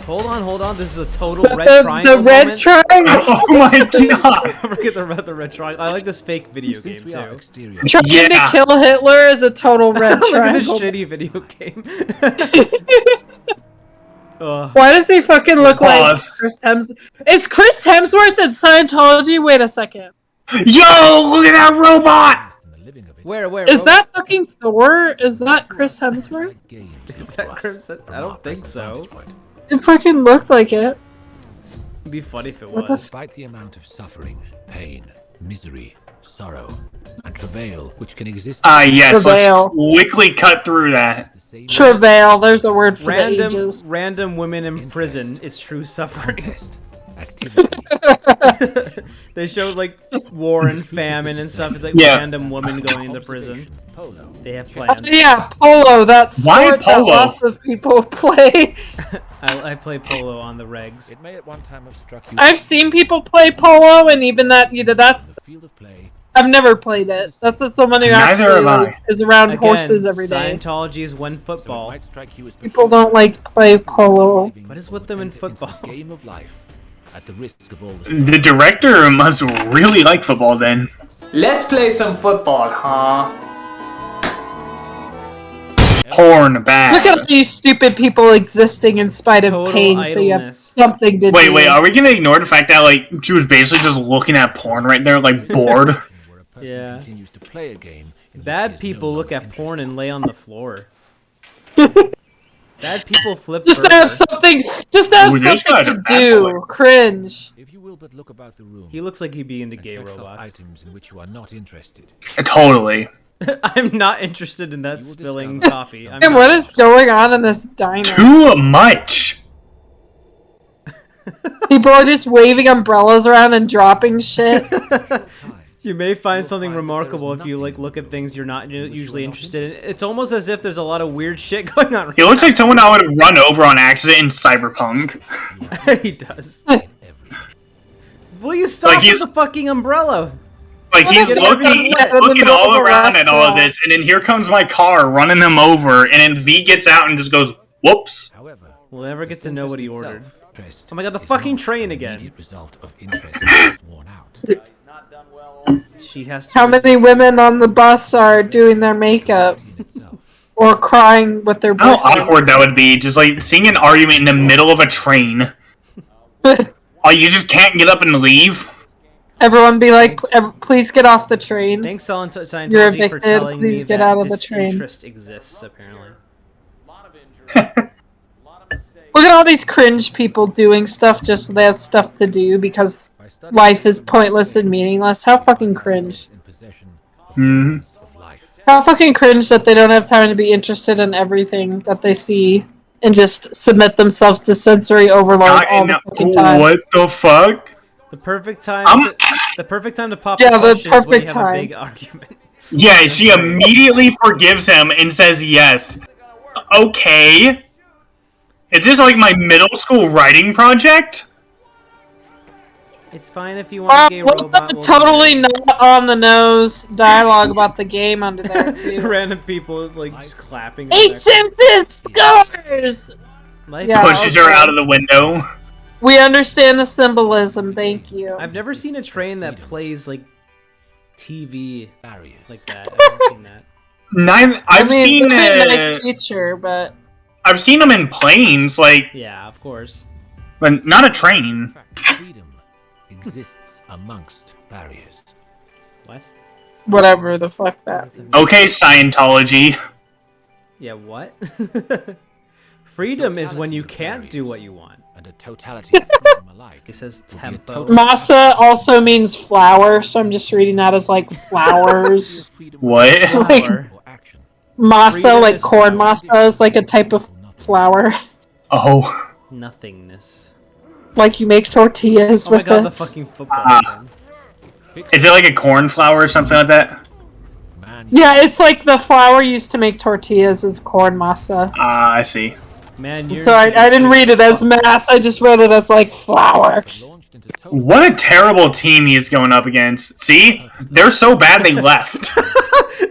hold on. This is a total The, red triangle the red moment. triangle. Oh my god. Don't forget the red triangle. I like this fake video Since game we are too. exterior, Trying Yeah. to kill Hitler is a total red Look at this triangle. shitty video game. Ugh. Why does he fucking look like Pause. Chris Hemsworth? Is Chris Hemsworth in Scientology? Wait a second. Yo, look at that robot! in the living of it, Where? Is that fucking Thor? Is that Chris Hemsworth? like games Is look that rough Chris? from I our don't think present so. vantage point. It fucking looked like it. It'd be funny if it What the was. Despite the amount of suffering, pain, misery, sorrow, and travail which can exist Yes, Travail. let's quickly cut through that. the same Travail. There's a word for the ages. Random women in prison is true suffering. contest, activity, They showed like war and famine and stuff. It's like Yeah. random women going into prison. polo, They have plans. Yeah, polo. That Why sport that polo? lots of people play. I play polo on the regs. it may at one time have struck you I've seen people play polo, and even that, that's. the field of play. I've never played it. That's what someone who Neither actually have I. like, is around Again, horses every day. Scientology is one So it football. might strike you as People don't like play polo. What is with them in football? Game of life, at the risk of all the The director must really like football then. Let's play some football, huh? porn bad. Look at all you stupid people existing in spite of Total pain, so you have idleness. something to do. Wait, are we gonna ignore the fact that, like, she was basically just looking at porn right there, like, bored? Yeah. Continues to play a game in which he Bad is people no look longer at porn interested. and lay on the floor. Bad people flip Just to burger. have something, just to have Ooh, this something guy's a to bad do. boy. Cringe. If you will but look about the room He looks like he'd be into and gay check off robots. items in which you are not interested, Totally. I'm not interested in that You will spilling discover coffee. I'm And not. what is going on in this diner? Too much. People are just waving umbrellas around and dropping shit. You may find something find that remarkable there is if you nothing look in at the things you're not room in which you usually are not interested in. interested. It's almost as if there's a lot of weird shit going on. He looks like someone I would have run over on accident in Cyberpunk. He does. in everything. Will you stop Like with he's- the fucking umbrella? Like, he's Get looking, everything he's wet in the looking middle all of a around at all of restaurant. this, and then here comes my car running him over, and then V gets out and just goes, whoops. However, We'll never get to know what he ordered. interest Oh my God, the is fucking not train an again. immediate result of interest that is worn out. She has to. How many resist. women on the bus are doing their makeup In itself. or crying with their How boyfriend? awkward that would be, just like seeing an argument in the middle of a train. Oh, you just can't get up and leave? Everyone be like, please get off the train. Thanks, Scientology, You're for evicted, telling me please get that out of the train. disinterest exists. Apparently. Look at all these cringe people doing stuff just so they have stuff to do because By studying life is the pointless and meaningless. How fucking cringe. in possession of Mhm. the of life. How fucking cringe that they don't have time to be interested in everything that they see and just submit themselves to sensory overload all the fucking time. What the fuck? The perfect time. I'm- The perfect time to pop Yeah, the the question is when you perfect have a time. big argument. Yeah, she immediately forgives him and says yes. Okay. Is this like my middle school writing project? It's fine if you want a gay What robot. the we'll totally do not on the nose dialogue about the game under there it. too. Random people like just clapping. 8 tempted scores! Life Yeah. Pushes her okay. out of the window. We understand the symbolism, thank you. I've never seen a train that plays like TV Barriers. like that. I've never seen that. I've seen it'd be a nice feature, but I've seen them in planes, like, Yeah, of course. but not a In train. fact, freedom exists amongst barriers. What? whatever the fuck that. Okay, Scientology. Yeah, what? Freedom is when you can't do what you want. And a totality of freedom alike. It says will be a tempo. total Masa also means flower, so I'm just reading that as like flowers. freedom What? Like- Flower. or action. Masa, Freedom like is corn flower. masa, is like a type of flour. Oh. Nothingness. Like you make tortillas Oh my with god, it. the fucking football thing. Is it like a cornflower or something like that? Man, Yeah, it's like the flour used to make tortillas is corn masa. Ah, I see. Man, you're... So I didn't read it as mass, I just read it as like flour. launched into total What a terrible team he's going up against. See? They're so bad they left.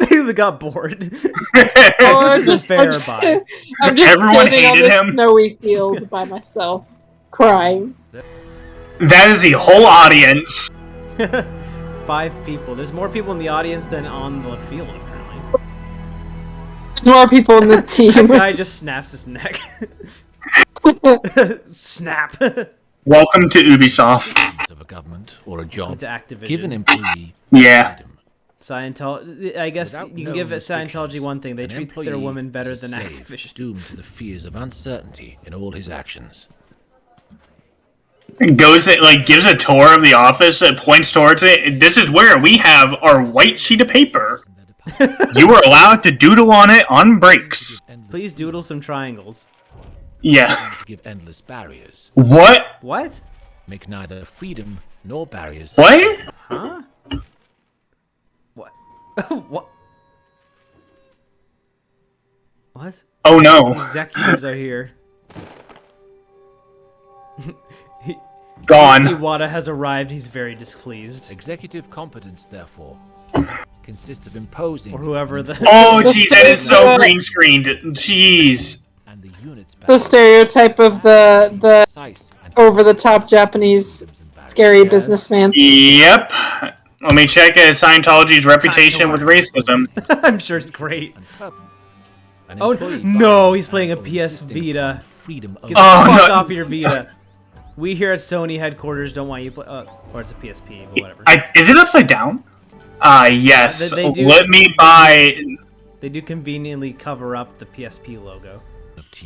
they got bored. Oh, This is a fair buy. I'm just Everyone standing on hated this him. snowy field by myself, crying. That is the whole audience. 5 people. There's more people in the audience than on the field, apparently. There's more people in the team. Guy just snaps his neck. Snap. Welcome to Ubisoft. of a government or a job. To Activision. Give an employee Yeah. freedom. Scientology. I guess Without you can known give restrictions, Scientology one thing: they an treat their employee women better is a than slave, Activision. doomed to the fears of uncertainty in all his actions. Goes, like, gives a tour of the office, it points towards it. This is where we have our white sheet of paper. You are allowed to doodle on it on breaks. Please doodle some triangles. Yeah. Give endless barriers. What? What? Make neither freedom nor barriers. What? Huh? What? What? What? Oh no. Executives are here. Gone. Iwata has arrived. He's very displeased. Executive competence, therefore, consists of imposing Or whoever the- Oh, jeez, that is so green screened. Jeez. and the units The stereotype of the precise and over-the-top Japanese scary businessman. Yep. Let me check Scientology's reputation with racism. I'm sure it's great. and purpose. Oh no, he's playing a PS Vita. Freedom Get the fuck off your Vita. We here at Sony headquarters don't want you play. Or it's a PSP, but whatever. Is it upside down? Yes. They do, Let me buy. They do conveniently cover up the PSP logo.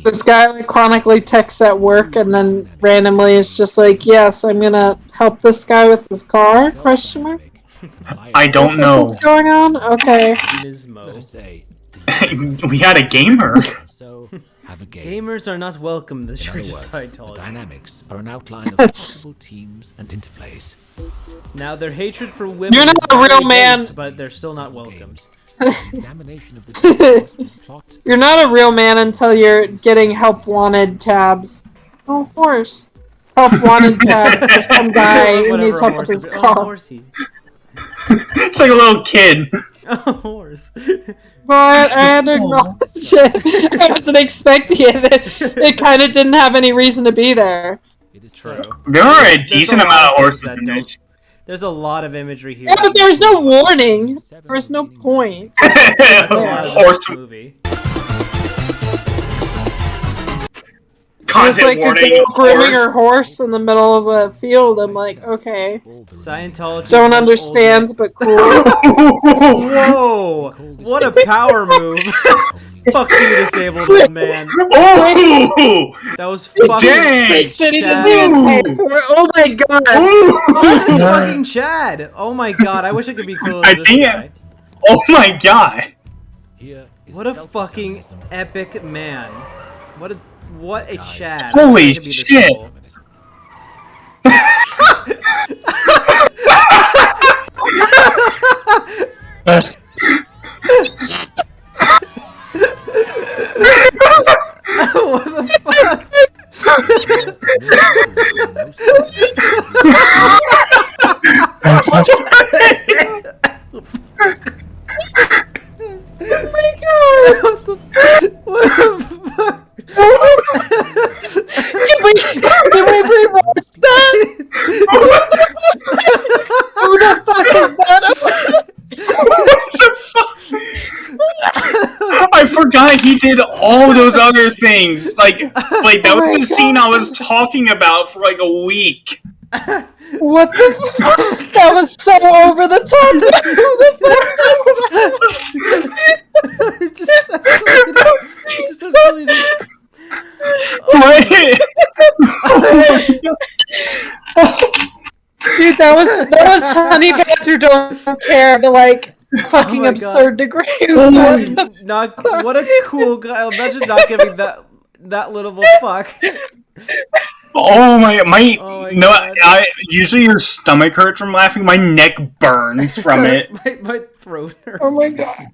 This guy like chronically texts at work and then randomly is just like, yes, I'm gonna help this guy with his car? Question mark? I don't know. What's going on? Okay. Nismo. We had a gamer. So, have a game. Gamers are not welcome to the Church of The Scientology. dynamics are an outline of possible teams and interplays. Now, their hatred for women You're not is a real very man. based, but they're still not welcome. Examination of the plot. You're not a real man until you're getting help wanted tabs. Oh, of course. Help wanted tabs for some guy who needs help with his car. Horsey. It's like a little kid. A horse. But I had to acknowledge it. I wasn't expecting it. It kind of didn't have any reason to be there. It is True. There are a There's decent a lot amount of of horses things in that this. There's a lot of imagery here. Yeah, but there was no warning. There was no point. That's a lot of Horse this movie. Just content like a warning. girl grooming her Horse. horse in the middle of a field. I'm like, okay. Scientology. Don't understand, but cool. Whoa! What a power move! Fuck you, disabled old man. Oh! That was fucking Dang! Said he doesn't Chad. even pay for it. Oh my god. That is fucking Chad. Oh my god, I wish I could be cool as I this think- guy. Oh my god! Here is What a fucking self-determinism. epic man. What a Chad. Holy I could be this shit. cool. What the fuck? What the fuck? Can we rewatch that? Who the fuck is that? I forgot he did all those other things. Like that was the scene I was talking about for like a week. What the fuck? That was so over the top. Who the fuck? It just escalated. It just escalated. Dude, that was Honey Badger Don't Care to like fucking Oh my absurd degree. What a cool guy. Imagine not giving that little of a fuck. Oh my no! God. I usually your stomach hurts from laughing. My neck burns from it. my throat hurts. Oh my god.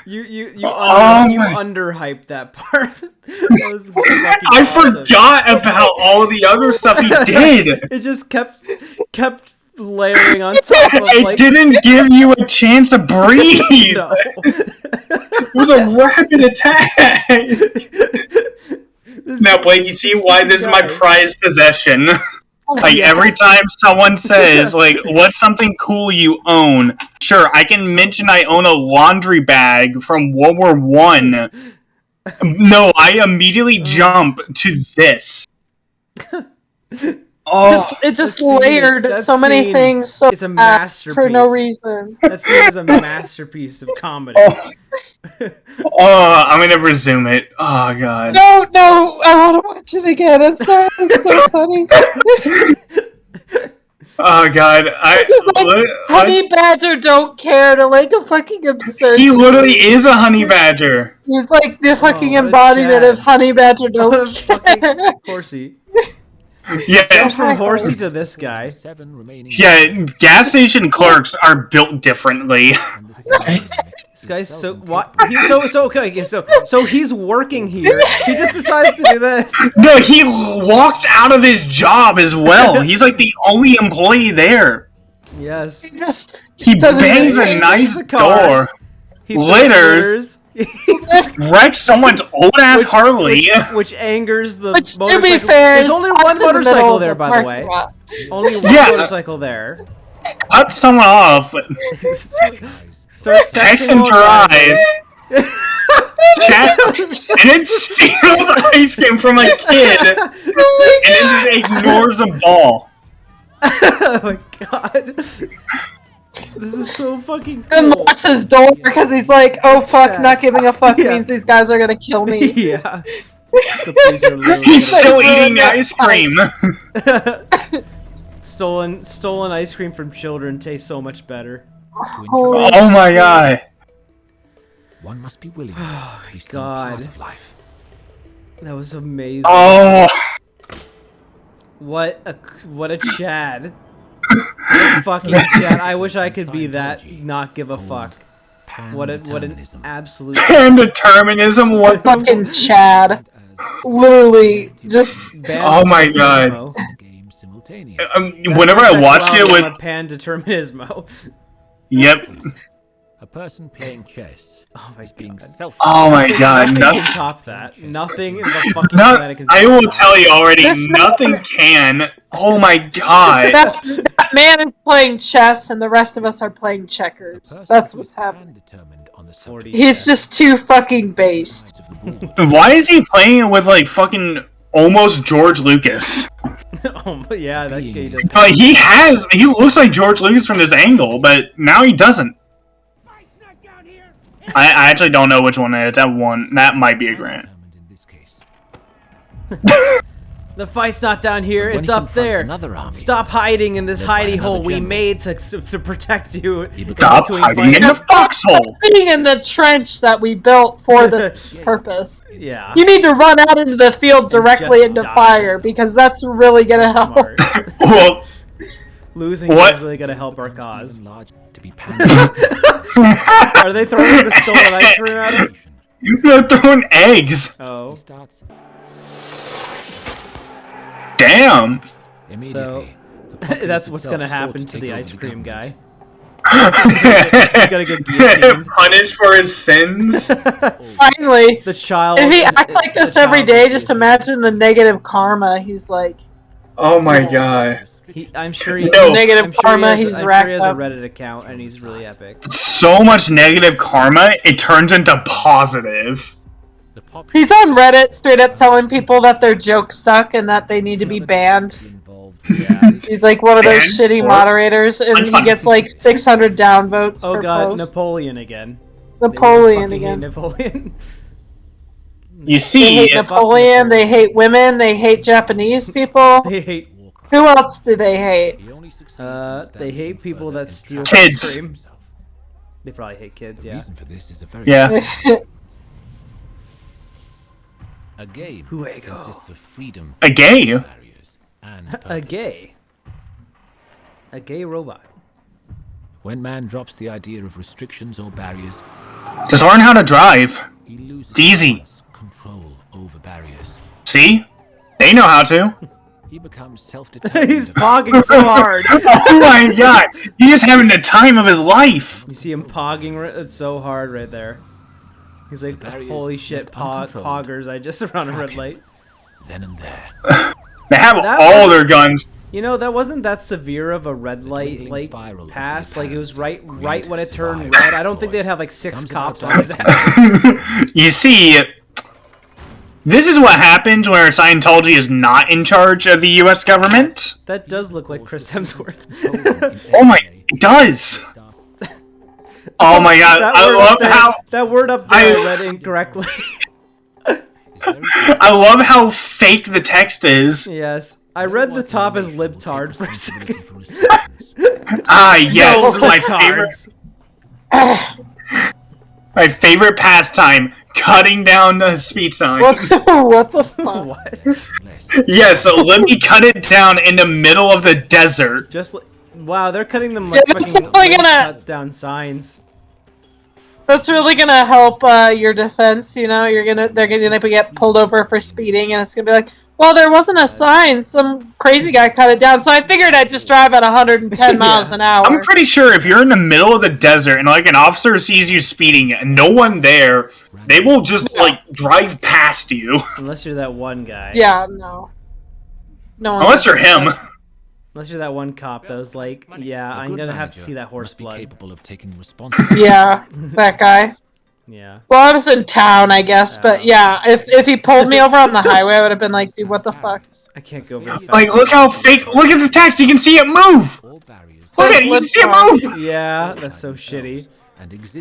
You Oh my- underhyped that part. That was fucking I awesome. forgot about all the other stuff he did. It just kept layering on top of It like didn't give you a chance to breathe. no. It was a rapid attack. Now, Blake, you see why this is my prized possession. Like, Yes. every time someone says, like, what's something cool you own? Sure, I can mention I own a laundry bag from World War One. No, I immediately jump to this. Oh, It just That scene is- layered that so many scene things so is a fast for no masterpiece. reason. That scene is a masterpiece of comedy. I'm gonna resume it. Oh, God. No, I want to watch it again. I'm sorry, it's so funny. Oh, God. Honey Badger Don't Care to like a fucking absurd. He literally is a honey badger. He's like the fucking what a embodiment Chad. of Honey Badger What Don't a Care. fucking horsey. Yeah. Goes from horsey to this guy. 7 remaining. Yeah, gas station clerks are built differently. And this is the dynamic. This guy's so what? Okay. So he's working here. He just decides to do this. No, he walked out of his job as well. He's like the only employee there. Yes. He Doesn't bangs even- a nice a car. door, He Litters. wrecks someone's old ass Harley. which angers the Which, to motorcycle. be fair, There's is only parked one in the middle motorcycle of there, the by the parking way. lot. Only one Yeah. motorcycle there. Cut someone off. Starts Text texting and while drive. driving. Chat, and it steals ice cream from a kid, and then just ignores a ball. Oh my god. This is so fucking And cool. locks his door because he's like, oh fuck, Yeah. not giving a fuck Yeah. means these guys are gonna kill me. Yeah. The police are literally He's gonna- still ruined eating the that ice cream. Stolen ice cream from children tastes so much better. Holy Oh my god. One must be willing Oh to be my seen part god. of life. That was amazing. Oh. What a Chad. What a fucking Chad. I wish I could be that not give a fuck. What an Pan-determinism. absolute Pan-determinism, what the fucking Chad. Literally, just Oh my god. Pan-determinismo. The game simultaneously. Whenever I watched it with... Pan-determinismo. Yep. A person playing chess Oh my is being god. self. Oh my god. Nothing Nothing, can top that. Nothing in the fucking planet can top I will that. tell you already, This nothing can. Oh my god. that man is playing chess and the rest of us are playing checkers. That's what's happening. He's just too fucking based. Why is he playing with, like, fucking almost George Lucas? Oh yeah, that guy does. He looks like George Lucas from this angle, but now he doesn't. I actually don't know which one it is. That might be a Grant. The fight's not down here, it's up there. Stop hiding in this hidey hole we made to protect you. Stop hiding in the foxhole! Sitting in the trench that we built for this purpose. Yeah. You need to run out into the field directly just into die. fire because that's really gonna help. Smart. Well, Losing What? is really gonna help our cause. To be Are they throwing the stolen ice cream at him? they're throwing eggs. Oh. Damn. Immediately, That's what's gonna happen to the ice cream guy. He's gonna get guillotined. punished for his sins. Finally, The child. if he acts like this every day, just imagine the negative karma he's like. Oh my god. I'm sure he. No. Negative I'm sure karma he he's has, I'm sure racked he has a up. Reddit account and he's really epic. So much negative karma, it turns into positive. He's on Reddit straight up telling people that their jokes suck and that they need to be banned. Yeah. He's like one of those Banned shitty or moderators and he unfunny? gets like 600 downvotes Oh per god, post. Napoleon again. Napoleon They again. hate Napoleon. You They see, hate Napoleon, they hate women, they hate Japanese people. They hate. Who else do they hate? They hate people that steal Kids. ice cream. They probably hate kids. Yeah. reason for this is a very yeah. A game Fuego. consists of freedom, A gay? barriers, and A purpose. gay. A gay robot. When man drops the idea of restrictions or barriers, Just learn how to drive. he loses It's easy. one's control over barriers. See? They know how to. He becomes self-determined. He's pogging so hard. Oh my god. He is having the time of his life. You see him pogging so hard right there. He's like, barriers holy shit, left uncontrolled. poggers! I just ran a red light. Then and there. They have That all was- their guns. You know, that wasn't that severe of a red light, dwindling like, spiral of pass. the Like, it was right apparent when it turned great red. I don't think destroy they'd have, like, 6 comes cops about on his dark. ass. You see, this is what happens when Scientology is not in charge of the US government. That does look like Chris Hemsworth. Oh my, it does. Oh my god, That I word love up there- how That word up there I read incorrectly. I love how fake the text is. Yes. I read the top as libtard for a second. Ah, yes, No, my favorite, libtards. my favorite pastime: cutting down the speed sign. What, what the fuck? What? Yeah, so let me cut it down in the middle of the desert. Just like, wow, they're cutting them like Yeah, that's fucking definitely Link gonna- cuts down signs. That's really gonna help your defense. You know, they're gonna get pulled over for speeding, and it's gonna be like, well, there wasn't a sign. Some crazy guy cut it down, so I figured I'd just drive at 110 miles an hour. I'm pretty sure if you're in the middle of the desert and like an officer sees you speeding and no one there, they will just like drive past you. Unless you're that one guy. Yeah, no. No. Unless you're him. Unless you're that one cop that was like, yeah, I'm gonna have to see that horse blood. Capable of taking responsibility. Yeah, that guy. Yeah. Well, I was in town, I guess, but yeah, if he pulled me over on the highway, I would have been like, dude, what the fuck? I can't go very fast. Like, look how fake. Look at the text. You can see it move. Look at it. You can see it move. Yeah, that's so shitty.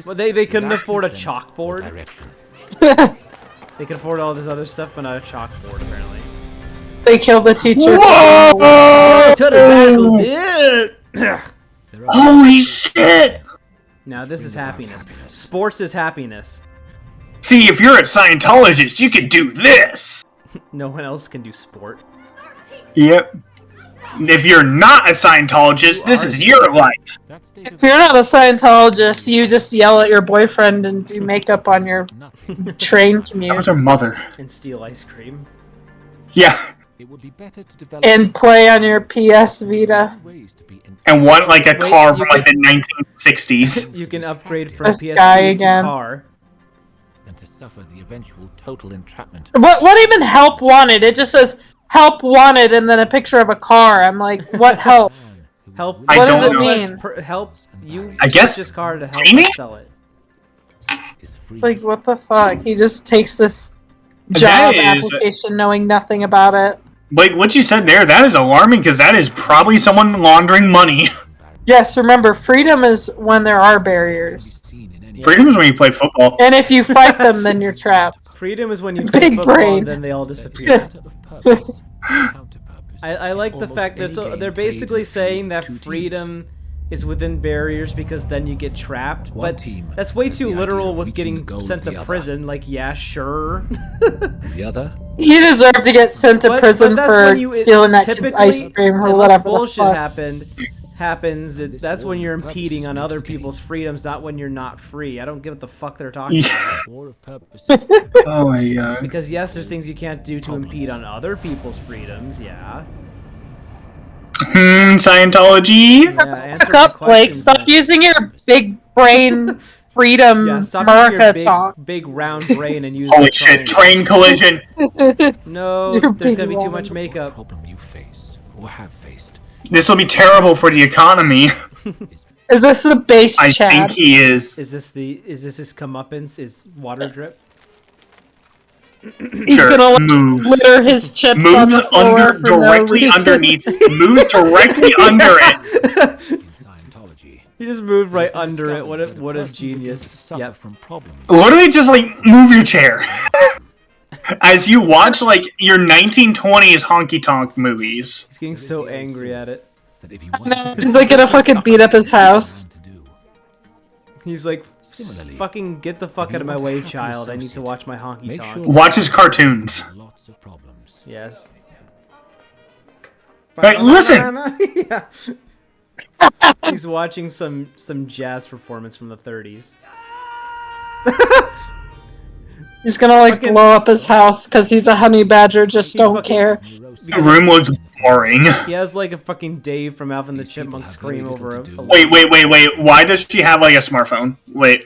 Well, they couldn't afford a chalkboard. They could afford all this other stuff, but not a chalkboard, apparently. They killed the teacher. Whoa! Holy shit! Now this is happiness. Sports is happiness. See, if you're a Scientologist, you can do this. No one else can do sport. Yep. If you're not a Scientologist, this is your life. If you're not a Scientologist, you just yell at your boyfriend and do makeup on your train That commute. was her mother. And steal ice cream. Yeah. And play on your PS Vita. And want like a Wait, car you from like the 1960s. You can upgrade from This PS guy to again. car. And to suffer the eventual total entrapment. What even help wanted? It just says help wanted and then a picture of a car. I'm like, what help? Help. I What don't does it know. mean? Help you. I guess purchase car to help Jamie? us sell it. Like, what the fuck? He just takes this job That is- application knowing nothing about it. Like what you said there, that is alarming because that is probably someone laundering money. Yes, remember, freedom is when there are barriers. Freedom is when you play football. And if you fight them, then you're trapped. Freedom is when you play Big football brain. and then they all disappear. I like the fact that they're basically saying that freedom is within barriers because then you get trapped, but that's way too literal with getting sent to prison. Like, yeah, sure. The other? You deserve to get sent to But prison that's for when you stealing that kid's typically, ice cream or unless whatever the bullshit fuck. happens, that's when you're impeding on other people's freedoms, not when you're not free. I don't get what the fuck they're talking about. Oh my god. Because yes, there's things you can't do to impede on other people's freedoms, yeah. Scientology? Yeah, answer Back my up, Blake. questions Stop then. using your big brain freedom Yeah, stop using America your big, talk. big round brain and use Holy the shit, triangle. train collision. No, Your there's big gonna be too round much makeup. Problem you face or have faced. This will be terrible for the economy. Is this the base I Chad? think he is. Is this his comeuppance? Is water drip? He's Sure, gonna like, moves. litter his chips on Moves the floor under for no directly reason. underneath. Moves directly under it. In Scientology, He just moved right under it. What a genius. suffer Yep. from problems. Literally just like move your chair. As you watch like your 1920s honky tonk movies. He's getting so angry at it. That if you I want know, he's like gonna fucking beat up his house. to do, He's like, Similarly, fucking get the fuck if out of you my want way, to help child. I your need to watch my honky make tonk. sure Watch his cartoons. lots of problems. Yes. Right, listen. Yeah. He's watching some jazz performance from the 30s. He's gonna like Fucking- blow up his house because he's a honey badger. Just He don't fucking- care. The room looks boring. He has like a fucking Dave from Alvin the Chipmunk have scream very over little a. to do. Wait. Why does she have like a smartphone? Wait.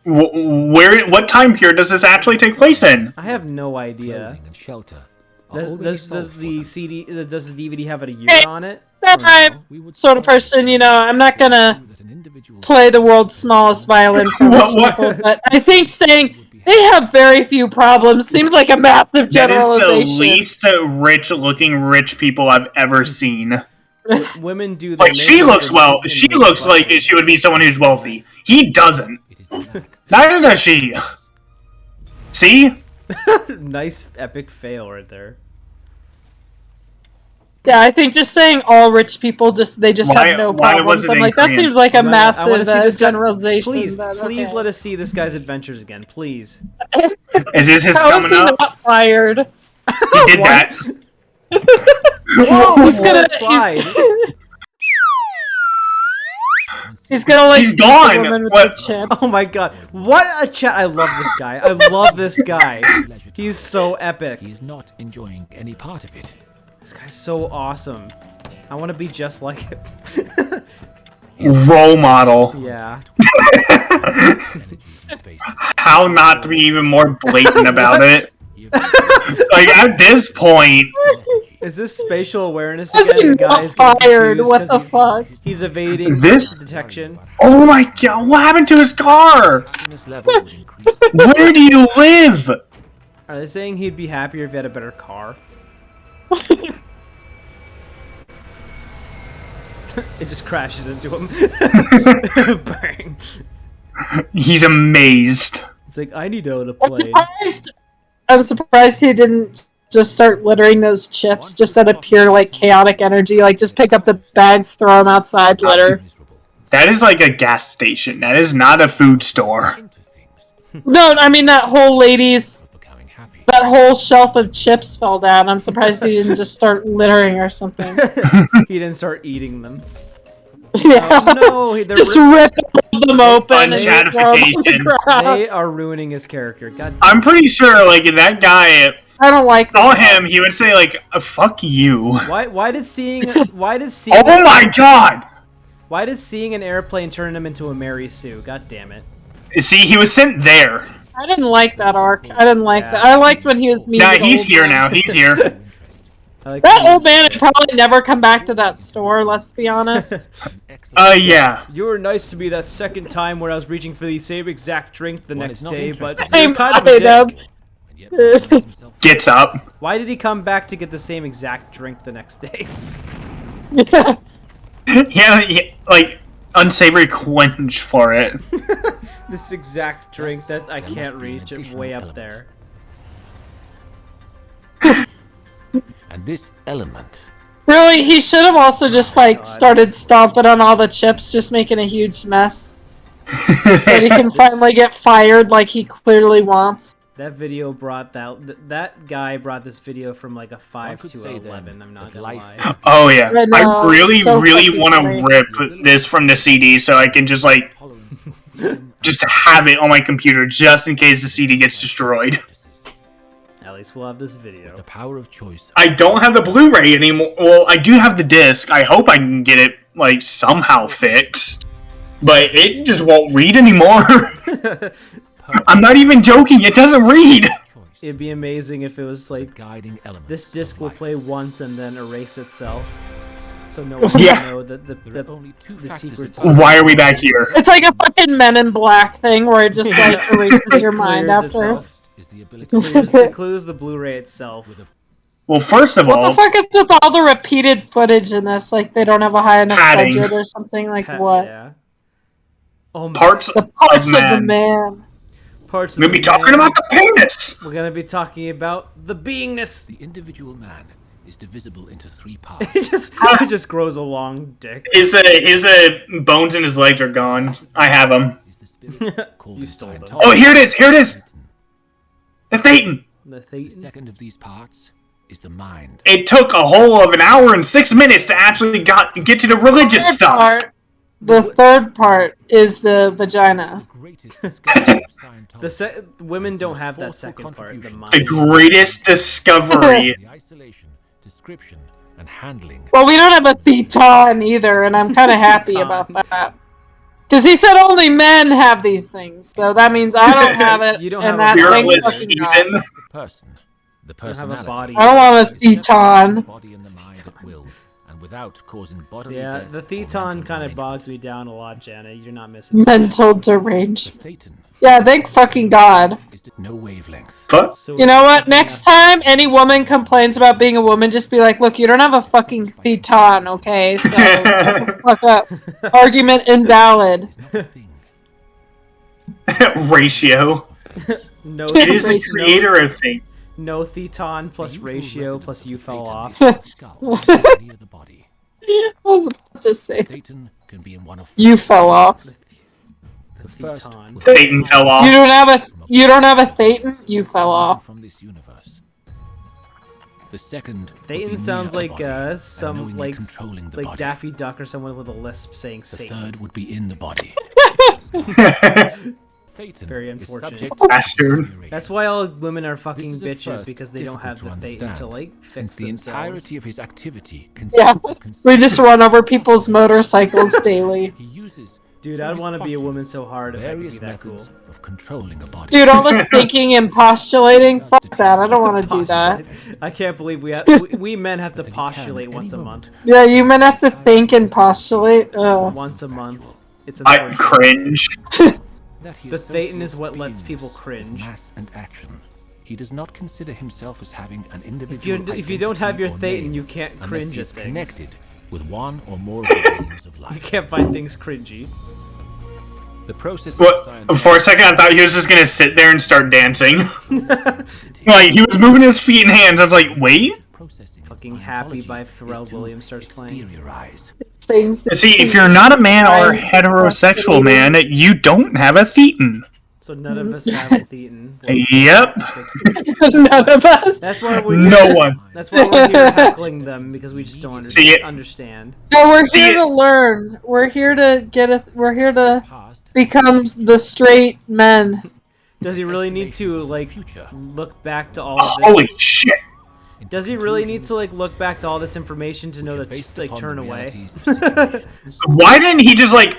Where? What time period does this actually take place in? I have no idea. Clothing and shelter are Does already does solved for the them. CD does the DVD have a year Hey, on it? That Or no? time We would sort of person, you know, I'm not gonna that an individual play the world's smallest violin for rich What? people, but I think saying they have very few problems seems like a massive That is generalization. the least rich-looking rich people I've ever seen. Women do their Like she makeup looks in- well. in She big looks like buttons. she would be someone who's wealthy. He doesn't. it is the lack. Neither does she. See? Nice epic fail right there. Yeah, I think just saying all rich people they just Why- have no why problems. was it I'm in like that Korean? seems like a I wanna massive see this guy- generalization. Please, but please okay. let us see this guy's adventures again, please. Is this his How is coming he up? not fired? He did that. Whoa, He's gonna slide. He's gonna like He's beat the gone. woman with What? the chips. Oh my god, what a chat! I love this guy. I love this guy. He's so epic. He is not enjoying any part of it. This guy's so awesome. I want to be just like him. Role model. Yeah. Energies and spaces. How not to be even more blatant about it? Like at this point, Is this spatial awareness How's again? he The not guy's getting fired? confused What 'cause the fuck? He's evading This- detection. Oh my god, what happened to his car? Happiness level would increase. Where do you live? Are they saying he'd be happier if he had a better car? It just crashes into him. Bang. He's amazed. It's like, I need to own a I'm plane. I'm surprised he didn't just start littering those chips just out of pure like chaotic energy. Like just pick up the bags, throw them outside, litter. That is like a gas station. That is not a food store. No, I mean that whole that whole shelf of chips fell down. I'm surprised he didn't just start littering or something. He didn't start eating them. Yeah. Oh, no, they're Just rip them open and throw them on the Unchatification. ground. They are ruining his character. God. I'm pretty sure, like, if that guy I don't like saw that. him, he would say, like, fuck you. Why did seeing Oh my god! why did seeing an airplane turn him into a Mary Sue? God damn it. See, he was sent there. I didn't like that arc. I didn't like that. I liked when he was mean. Nah, to the he's old here man. now. He's here. I like That these- old man would probably never come back to that store. Let's be honest. Yeah. You were nice to me that second time where I was reaching for the same exact drink the next not day, but interested. you're kind of a dick. Gets up. Why did he come back to get the same exact drink the next day? Yeah, like, unsavory quench for it. This exact drink that I There can't must be an reach, it's additional way up element. there. And this element Really, he should have also just like God. started stomping on all the chips, just making a huge mess. But he can finally get fired like he clearly wants. That video brought that guy brought this video from like a 5 could to say then 11. I'm not that gonna life- lie. Oh, yeah. I know, I really, so really fucking want funny. to rip this from the CD so I can just, like, just have it on my computer just in case the CD gets destroyed. At least we'll have this video. the power of choice. I don't have the Blu-ray anymore. Well, I do have the disc. I hope I can get it, like, somehow fixed. But it just won't read anymore. I'm not even joking. It doesn't read. It'd be amazing if it was like Guiding element. this disc will play once and then erase itself, so no one Yeah. will know that There are only two the factors secret's in Why are we back here? It's like a fucking Men in Black thing where it just like erases your mind clears after. itself. is the ability It clues the Blu-ray itself. Well, first of What the all, fuck is with all the repeated footage in this? Like they don't have a high enough Padding. budget or something? Like what? Yeah. Oh my. parts The parts of of the man. man. Parts of We're gonna be the talking man. about the penis. We're gonna be talking about the beingness. The individual man is divisible into three parts. It just grows a long dick. His bones in his legs are gone. I have them. Is the spirit called You in stole them. Scientology Oh, here it is. Here it is. The Thetan. The The Thetan. second of these parts is the mind. It took a whole of an hour and 6 minutes to actually get to the religious Third stuff. part, the third part is the vagina. The greatest discovery of Scientology. Women don't have that Forceful second part. The contribution. mind. The greatest discovery. The isolation, description, and handling. Well, we don't have a Thetan either, and I'm kind of happy about that. Because he said only men have these things, so that means I don't have it, You don't and have that a thank Fearless fucking God. heathen. The person. The don't have a personality. body. I don't want a The Thetan. body and the mind at will, and without causing bodily Yeah, death the or Thetan mental kind of derangement. bogs me down a lot, Jana. You're not missing. Mental deranged. The Thetan Yeah, thank fucking God. is no wavelength. But So You know what? Next time any woman complains about being a woman, just be like, look, you don't have a fucking Thetan, okay? So, shut the fuck up. Argument invalid. Not a thing. ratio. no, It is a creator of thing. no Thetan plus The usual ratio residence plus of the you fell Thetan off. is the skull, near the body. I was about to say, Thetan can be in one of you fell off. the first Thetan. was Satan fell You off. don't have a Thetan? You fell off. from this universe. The second would be Thetan near sounds the like body and some knowingly like controlling the like body. Daffy Duck or someone with a lisp saying The Satan. third would be in the body. Thetan Very is unfortunate. subject to Bastard. deterioration. That's why all women are This fucking is at bitches first because they don't have the difficult to Thetan to understand, like since fix the themselves. entirety of his activity Yeah, consists of we just run over people's motorcycles daily. He uses Dude, I'd want to be a woman so hard if I could be various that cool. methods of controlling a body. Dude, all this thinking and postulating, fuck that. I don't want to do that. I can't believe we men have to postulate once a month. Yeah, you men have to think and postulate. Ugh. Once a month. It's I unfortunate. cringe. The Thetan is what lets people cringe. Mass and action. He does not consider himself as having an individual If you don't have your identity or Thetan, name you can't unless cringe he at is things. connected with one or more of the themes of You life. can't find things cringy. The process What? For a second, I thought he was just gonna sit there and start dancing. Like, he was moving his feet and hands. I was like, wait? Fucking Happy by Pharrell Williams starts playing. Things that See, if you're not a man or a heterosexual man, you don't have a thetan. So none of us have a Thetan. Yep. none of us. That's why we're No one. That's why we're here heckling them, because we just don't See, understand. No, we're See, here to learn. We're here to We're here to become the straight men. Does he really need to like look back to all of this? Holy shit. Does he really need to like look back to all this information to know to like turn away? Why didn't he just, like,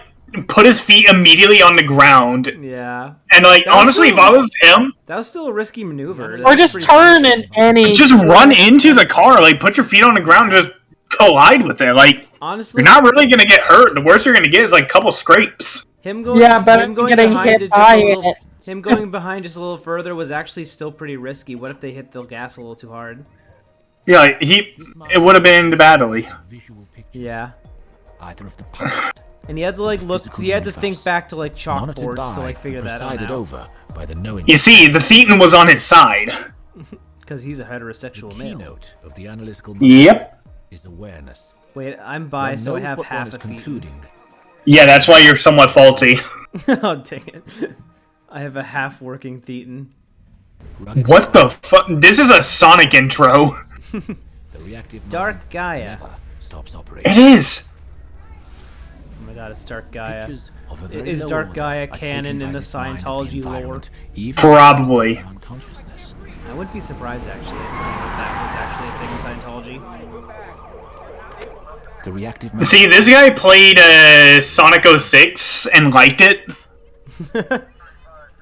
put his feet immediately on the ground? Yeah. And, like, That was honestly, if still- I was him, That was still a risky maneuver. Or That's just pretty turn stupid. in any. just run into the car. Like, put your feet on the ground and just collide with it. Like, Honestly, you're not really gonna get hurt. The worst you're gonna get is, like, a couple scrapes. him going, Yeah, better him than going getting behind hit it by just a little, it. him going behind just a little further was actually still pretty risky. What if they hit the gas a little too hard? Yeah, like, it would have been into badly. Yeah. Either of the past, And he had to like look. Physical He had to universe, think back to like monitored chalkboards to by like figure and that presided out. over by the knowing. You see, the thetan was on his side. Because he's a heterosexual The male. keynote of the analytical mind Yep. is awareness. Wait, I'm bi, One so I knows have what one half is a feet. concluding. Yeah, that's why you're somewhat faulty. Oh dang it! I have a half-working Thetan. Rugged What the fuck? This is a Sonic intro. The reactive Dark mind Gaia. never stops operating. It is. Oh my god, it's Dark Gaia. Pictures of a very Is low Dark order Gaia are canon taken in by the this mind of the Scientology lore? environment, even Probably. in unconsciousness. I wouldn't be surprised actually if that was actually a thing in Scientology. The reactive mind. See, this guy played Sonic 06 and liked it.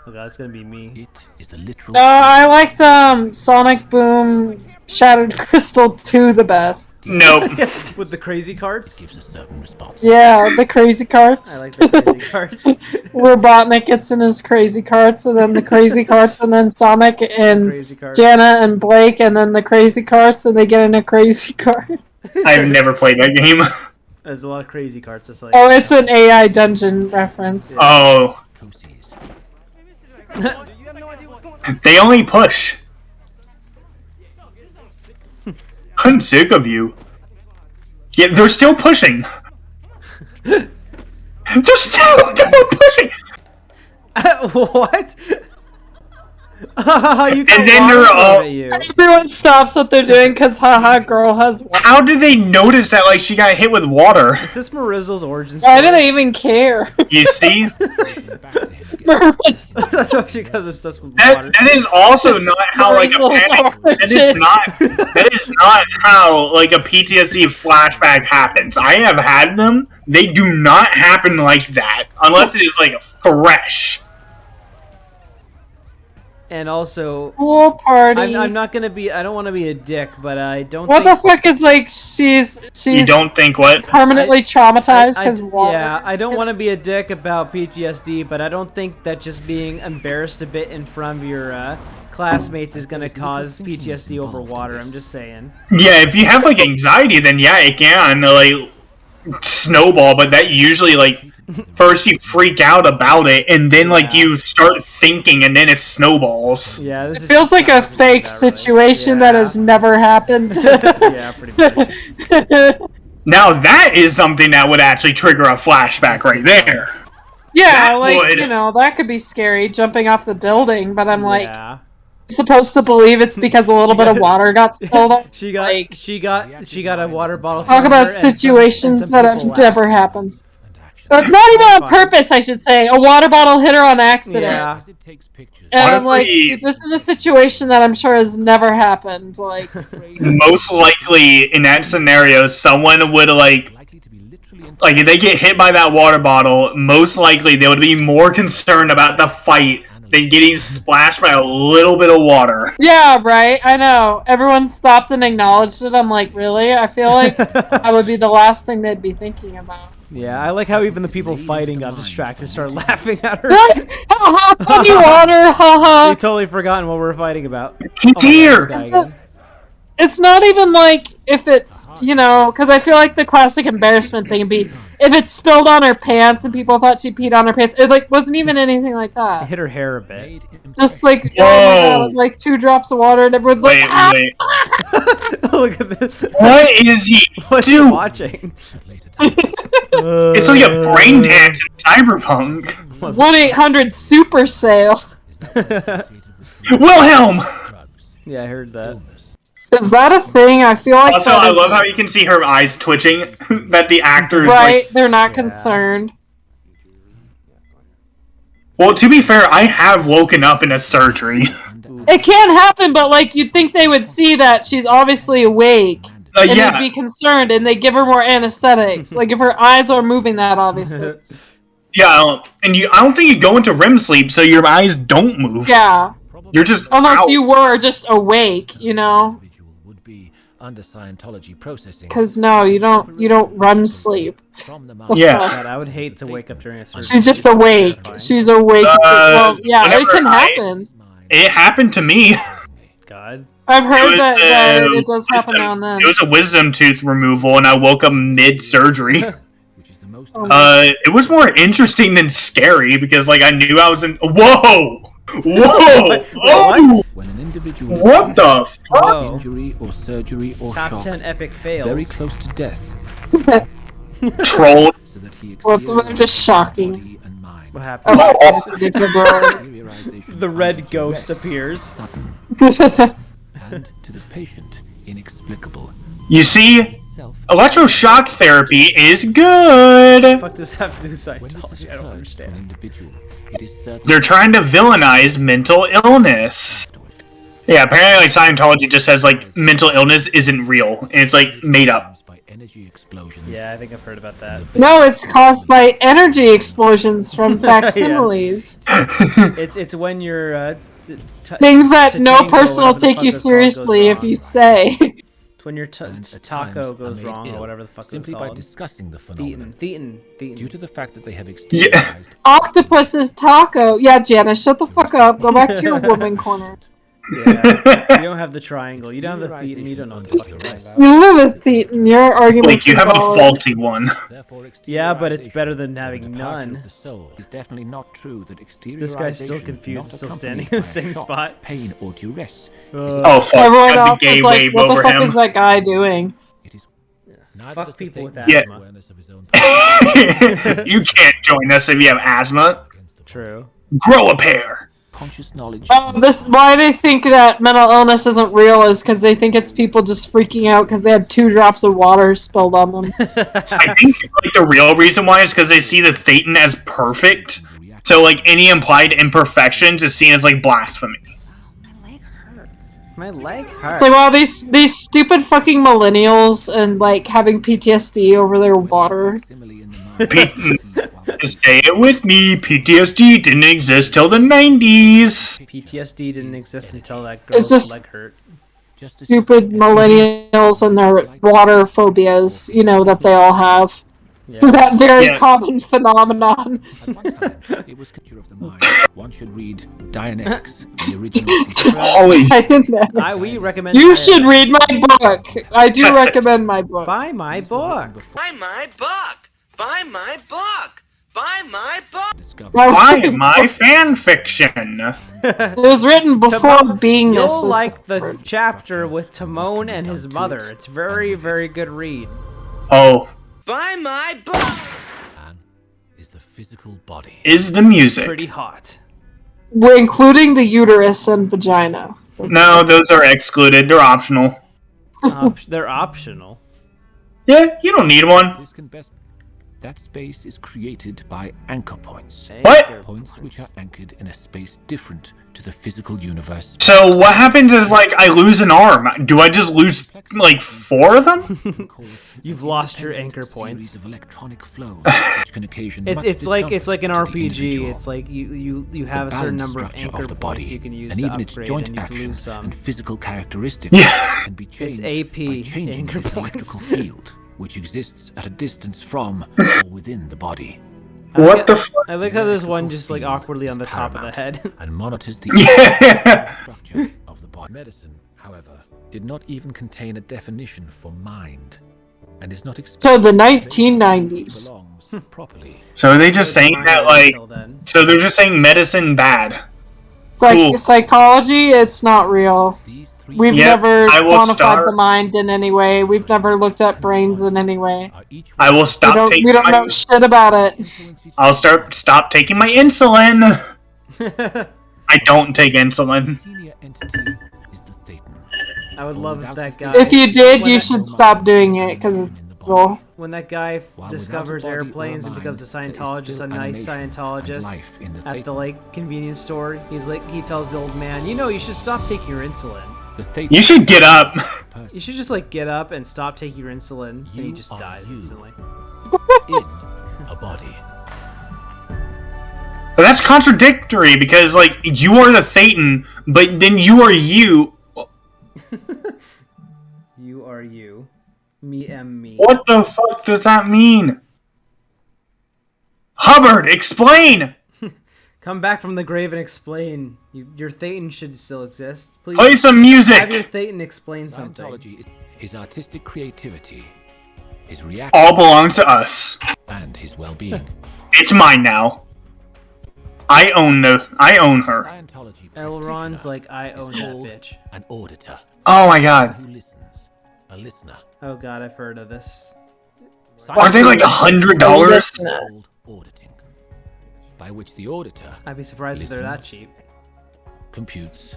Oh god, it's gonna be me. It is the literal. No, I liked Sonic Boom Shattered Crystal 2 the best. Nope. With the crazy carts? gives a certain response. Yeah, the crazy I carts. like the crazy carts. Robotnik gets in his crazy carts, and then the crazy carts, and then Sonic and Crazy carts. Jana and Blake, and then the crazy carts, and they get in a crazy cart. I've never played that game. There's a lot of crazy carts. It's like, Oh, it's an AI dungeon reference. Oh, Cozies. they only push. I'm sick of you. Yeah, they're still pushing. They're still pushing. what? You got And then they're water all- thrown at you. Everyone stops what they're doing because haha, girl has one. How did they notice that, like, she got hit with water? Is this Marizzle's origin story? Why do they even care? You see? Back to him again. Mervis. That's why she got obsessed with water. That is also not how, like, a panic... That is not how, like, a PTSD flashback happens. I have had them. They do not happen like that. Unless it is, like, fresh. And also, Pool party. I'm not gonna be. I don't want to be a dick, but I don't. What the think, fuck is like she's You don't think what? permanently traumatized because water? Yeah, I don't want to be a dick about PTSD, but I don't think that just being embarrassed a bit in front of your classmates is gonna cause PTSD over water. I'm just saying. Yeah, if you have, like, anxiety, then yeah, it can, like, snowball, but that usually, like, first you freak out about it, and then, like, you start thinking, and then it snowballs. Yeah, this It is feels just like not a represented fake that right. situation that has never happened. Yeah, pretty much. Now that is something that would actually trigger a flashback right there. Yeah, That like, would. you know, that could be scary, jumping off the building, but I'm like, Yeah. supposed to believe it's because a little bit of water got spilled on. She got Like- she got a water bottle. Talk thrown about at her and some situations that have people never laughed. happened. And action. Not even on Fine. purpose, I should say. A water bottle hit her on accident. Yeah. It takes pictures. And I'm like, Honestly- this is a situation that I'm sure has never happened. Like, Most likely, in that scenario, someone would, like, Likely to be literally Like, if they get hit by that water bottle, most likely they would be more concerned about the fight than getting splashed by a little bit of water. Yeah, right. I know. Everyone stopped and acknowledged it. I'm like, really? I feel like that would be the last thing they'd be thinking about. Yeah, I like how even the people fighting got distracted, started laughing at her. Ha funny water, haha. We totally forgotten what we were fighting about. He's here! It's not even like if it's, you know, because I feel like the classic embarrassment thing would be if it's spilled on her pants and people thought she peed on her pants. It like wasn't even anything like It that. hit her hair a bit. Just like, Whoa. oh my god, like 2 drops of water and everyone's like, Wait. Look at this. What is he What's he doing? watching? It's like a brain dance in Cyberpunk. 1-800 Super Sale. Wilhelm! Yeah, I heard that. Is that a thing? I feel like Also, I love how you can see her eyes twitching. That the actor is right, like... they're not concerned. Well, to be fair, I have woken up in a surgery. It can happen, but like you'd think they would see that she's obviously awake. And Yeah. they'd be concerned, and they give her more anesthetics. Like if her eyes are moving that, obviously. Yeah, and I don't think you go into REM sleep, so your eyes don't move. Yeah. You're just Unless out. you were just awake, you know? Would be under Scientology processing. Because no, you don't REM sleep. From the Yeah. God, I would hate to wake up during a surgery. She's just awake. She's awake. Well, yeah, it whenever can happen. It happened to me. God. I've heard was, that it does happen wisdom- now and then. It was a wisdom tooth removal, and I woke up mid-surgery. Which is the most It was more interesting than scary, because, like, I knew I was in... Whoa! Whoa! Oh! when an individual is What the fuck? Whoa. injury or surgery or Top shock, 10 epic fails. very close to death, Troll. so that he Well, they're just shocking. body and mind. What happened? Oh, ridiculous. Interiorization The red of ghost rest, appears. sudden, and to the patient inexplicable. You see, Itself, electroshock therapy is good. What the fuck does that have to do with when this Scientology? I don't occurs to an understand. individual, it is certain They're trying to villainize mental illness. Yeah, apparently, like, Scientology just says, like, mental illness isn't real, and it's, like, made up. by energy explosions. Yeah, I think I've heard about that. No, it's caused by energy explosions from facsimiles. It's when you're Things that no Tatango, person will whatever the take fuck you those seriously goes if wrong. you say. It's when your And at taco times goes are made wrong or ill whatever the fuck simply it's by called. discussing the phenomenon. Thetan. Due to the fact that they have Yeah. exteriorized Octopus's taco. Yeah, Janice, shut the fuck up. Go back to your woman corner. Yeah. You don't have the triangle. You don't have the thetan. You don't know what the fuck you're talking about. You live with Thetan. Your argument. Like, you have a faulty one. Therefore, Yeah, but it's exteriorization, better than or having the departure none. of the soul, is definitely not true that This guy's still exteriorization, confused, not still accompanied standing in the by same shock, spot. pain or duress. Oh, fuck. Everyone Got else the gay is like, wave what the over fuck him. is that guy doing? It is neither Fuck does the people with Thetan Yeah. asthma. awareness of his own You can't join us if you have asthma. True. Grow a pair. conscious knowledge. Why they think that mental illness isn't real is because they think it's people just freaking out because they had 2 drops of water spilled on them. I think, like, the real reason why is because they see the Thetan as perfect. So, like, any implied imperfections is seen as, like, blasphemy. My leg It's hurts. like, wow, these stupid fucking millennials and like having PTSD over their water. Say it with me, PTSD didn't exist till the 90s. PTSD didn't exist until that It's girl's just- leg hurt. Stupid millennials and their water phobias, you know, that they all have. Yeah. That very Yeah. common phenomenon. At one time, it was culture of the mind. One should read Dianetics, the original. Holy. I didn't know. We recommend You Dianetics. should read my book. I do Yes. recommend my book. Buy my book. Buy my book! Buy my book! Buy my book! Why my fan fiction? It was written before Timon- beingness was You'll like the discovered. chapter with Timon and his mother. It's very, very good read. Oh, Buy my book! Man is the physical body. is the music. Pretty hot. We're including the uterus and vagina. No, those are excluded. They're optional. They're optional. Yeah, you don't need one. This can best That space is created by anchor points. What? Points which are anchored in a space different to the physical universe. So what happens if, like, I lose an arm? Do I just lose, like, 4 of them? You've lost your anchor points. Of electronic flow, which can occasion It's like an to the RPG. individual. It's like you have a The certain balance number of structure anchor of the points body, you can use and to even its upgrade, joint and you action lose some. and physical characteristics Yeah. can be changed AP, by changing anchor its points. electrical field, which exists at a distance from or within the body. What the fuck? I like how there's one Electrical just like field awkwardly on is the top of the paramount head. and monitors the Yeah. structure of the body. Medicine, however, did not even contain a definition for mind, and is not So the expected 1990s. belongs properly. So are they just saying that, like... Until then. So they're just saying medicine bad. It's like Cool. psychology, it's not real. These three We've Yep, never I will quantified start- the mind in any way. We've never looked at brains in any way. are each I will We stop don't, taking we don't my... know shit about it. I'll stop taking my insulin. I don't take insulin. senior entity is the Thetan. I would love if that guy. If you did, when you that- should stop doing it because it's evil. When that guy While discovers without a body or airplanes a and becomes a mind, there is Scientologist, still a nice animation and Scientologist, life in the at the Thetan. like convenience store, he tells the old man, you know, you should stop taking your insulin. The Thetan You should get up. You should just like get up and stop taking your insulin, and he You just are dies you. instantly. in a body. But that's contradictory because, like, you are the Thetan, but then you are you. You are you. Me am me. What the fuck does that mean? Hubbard, explain! Come back from the grave and explain. Your Thetan should still exist. Please Play some have your music! Thetan explain something. Scientology is his artistic creativity, his reaction, All belongs to us. and his well-being. It's mine now. I own her. Scientology Elrond's practitioner like, I is own that called bitch. an auditor Oh my god. who listens, a listener. Oh god, I've heard of this. Are they like $100? Called auditing, by which the auditor I'd be surprised if they're that Listen. cheap. computes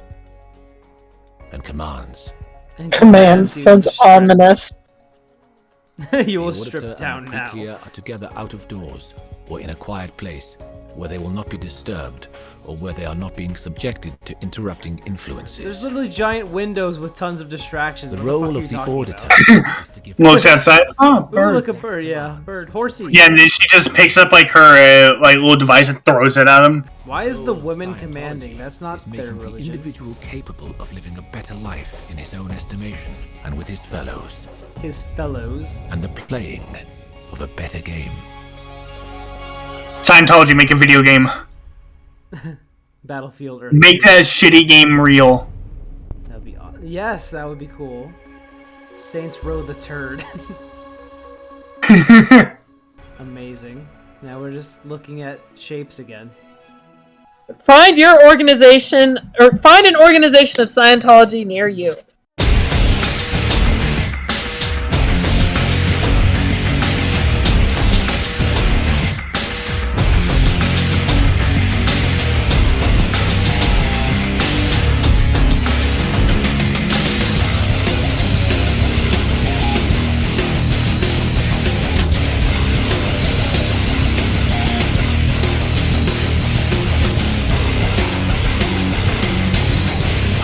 and commands. And Command you sounds strip- ominous. You will The auditor strip down and the now. pre-clear are together out of doors or in a quiet place where they will not be disturbed or where they are not being subjected to interrupting influences. There's literally giant windows with tons of distractions. The What fuck role are of you the talking auditor about? is to give Looks outside. Oh, Ooh, bird. look, a bird, yeah. Bird. Horsey. Yeah, and then she just picks up like her like little device and throws it at him. Why is the women Scientology commanding? That's is not their making the religion. individual capable of living a better life in his own estimation and with his fellows, His fellows. and the playing of a better game. Scientology, make a video game. Battlefield Earth. Make that shitty game real. That'd be awesome. Yes, that would be cool. Saints Row the Turd. Amazing. Now we're just looking at shapes again. Find your organization, or find an organization of Scientology near you.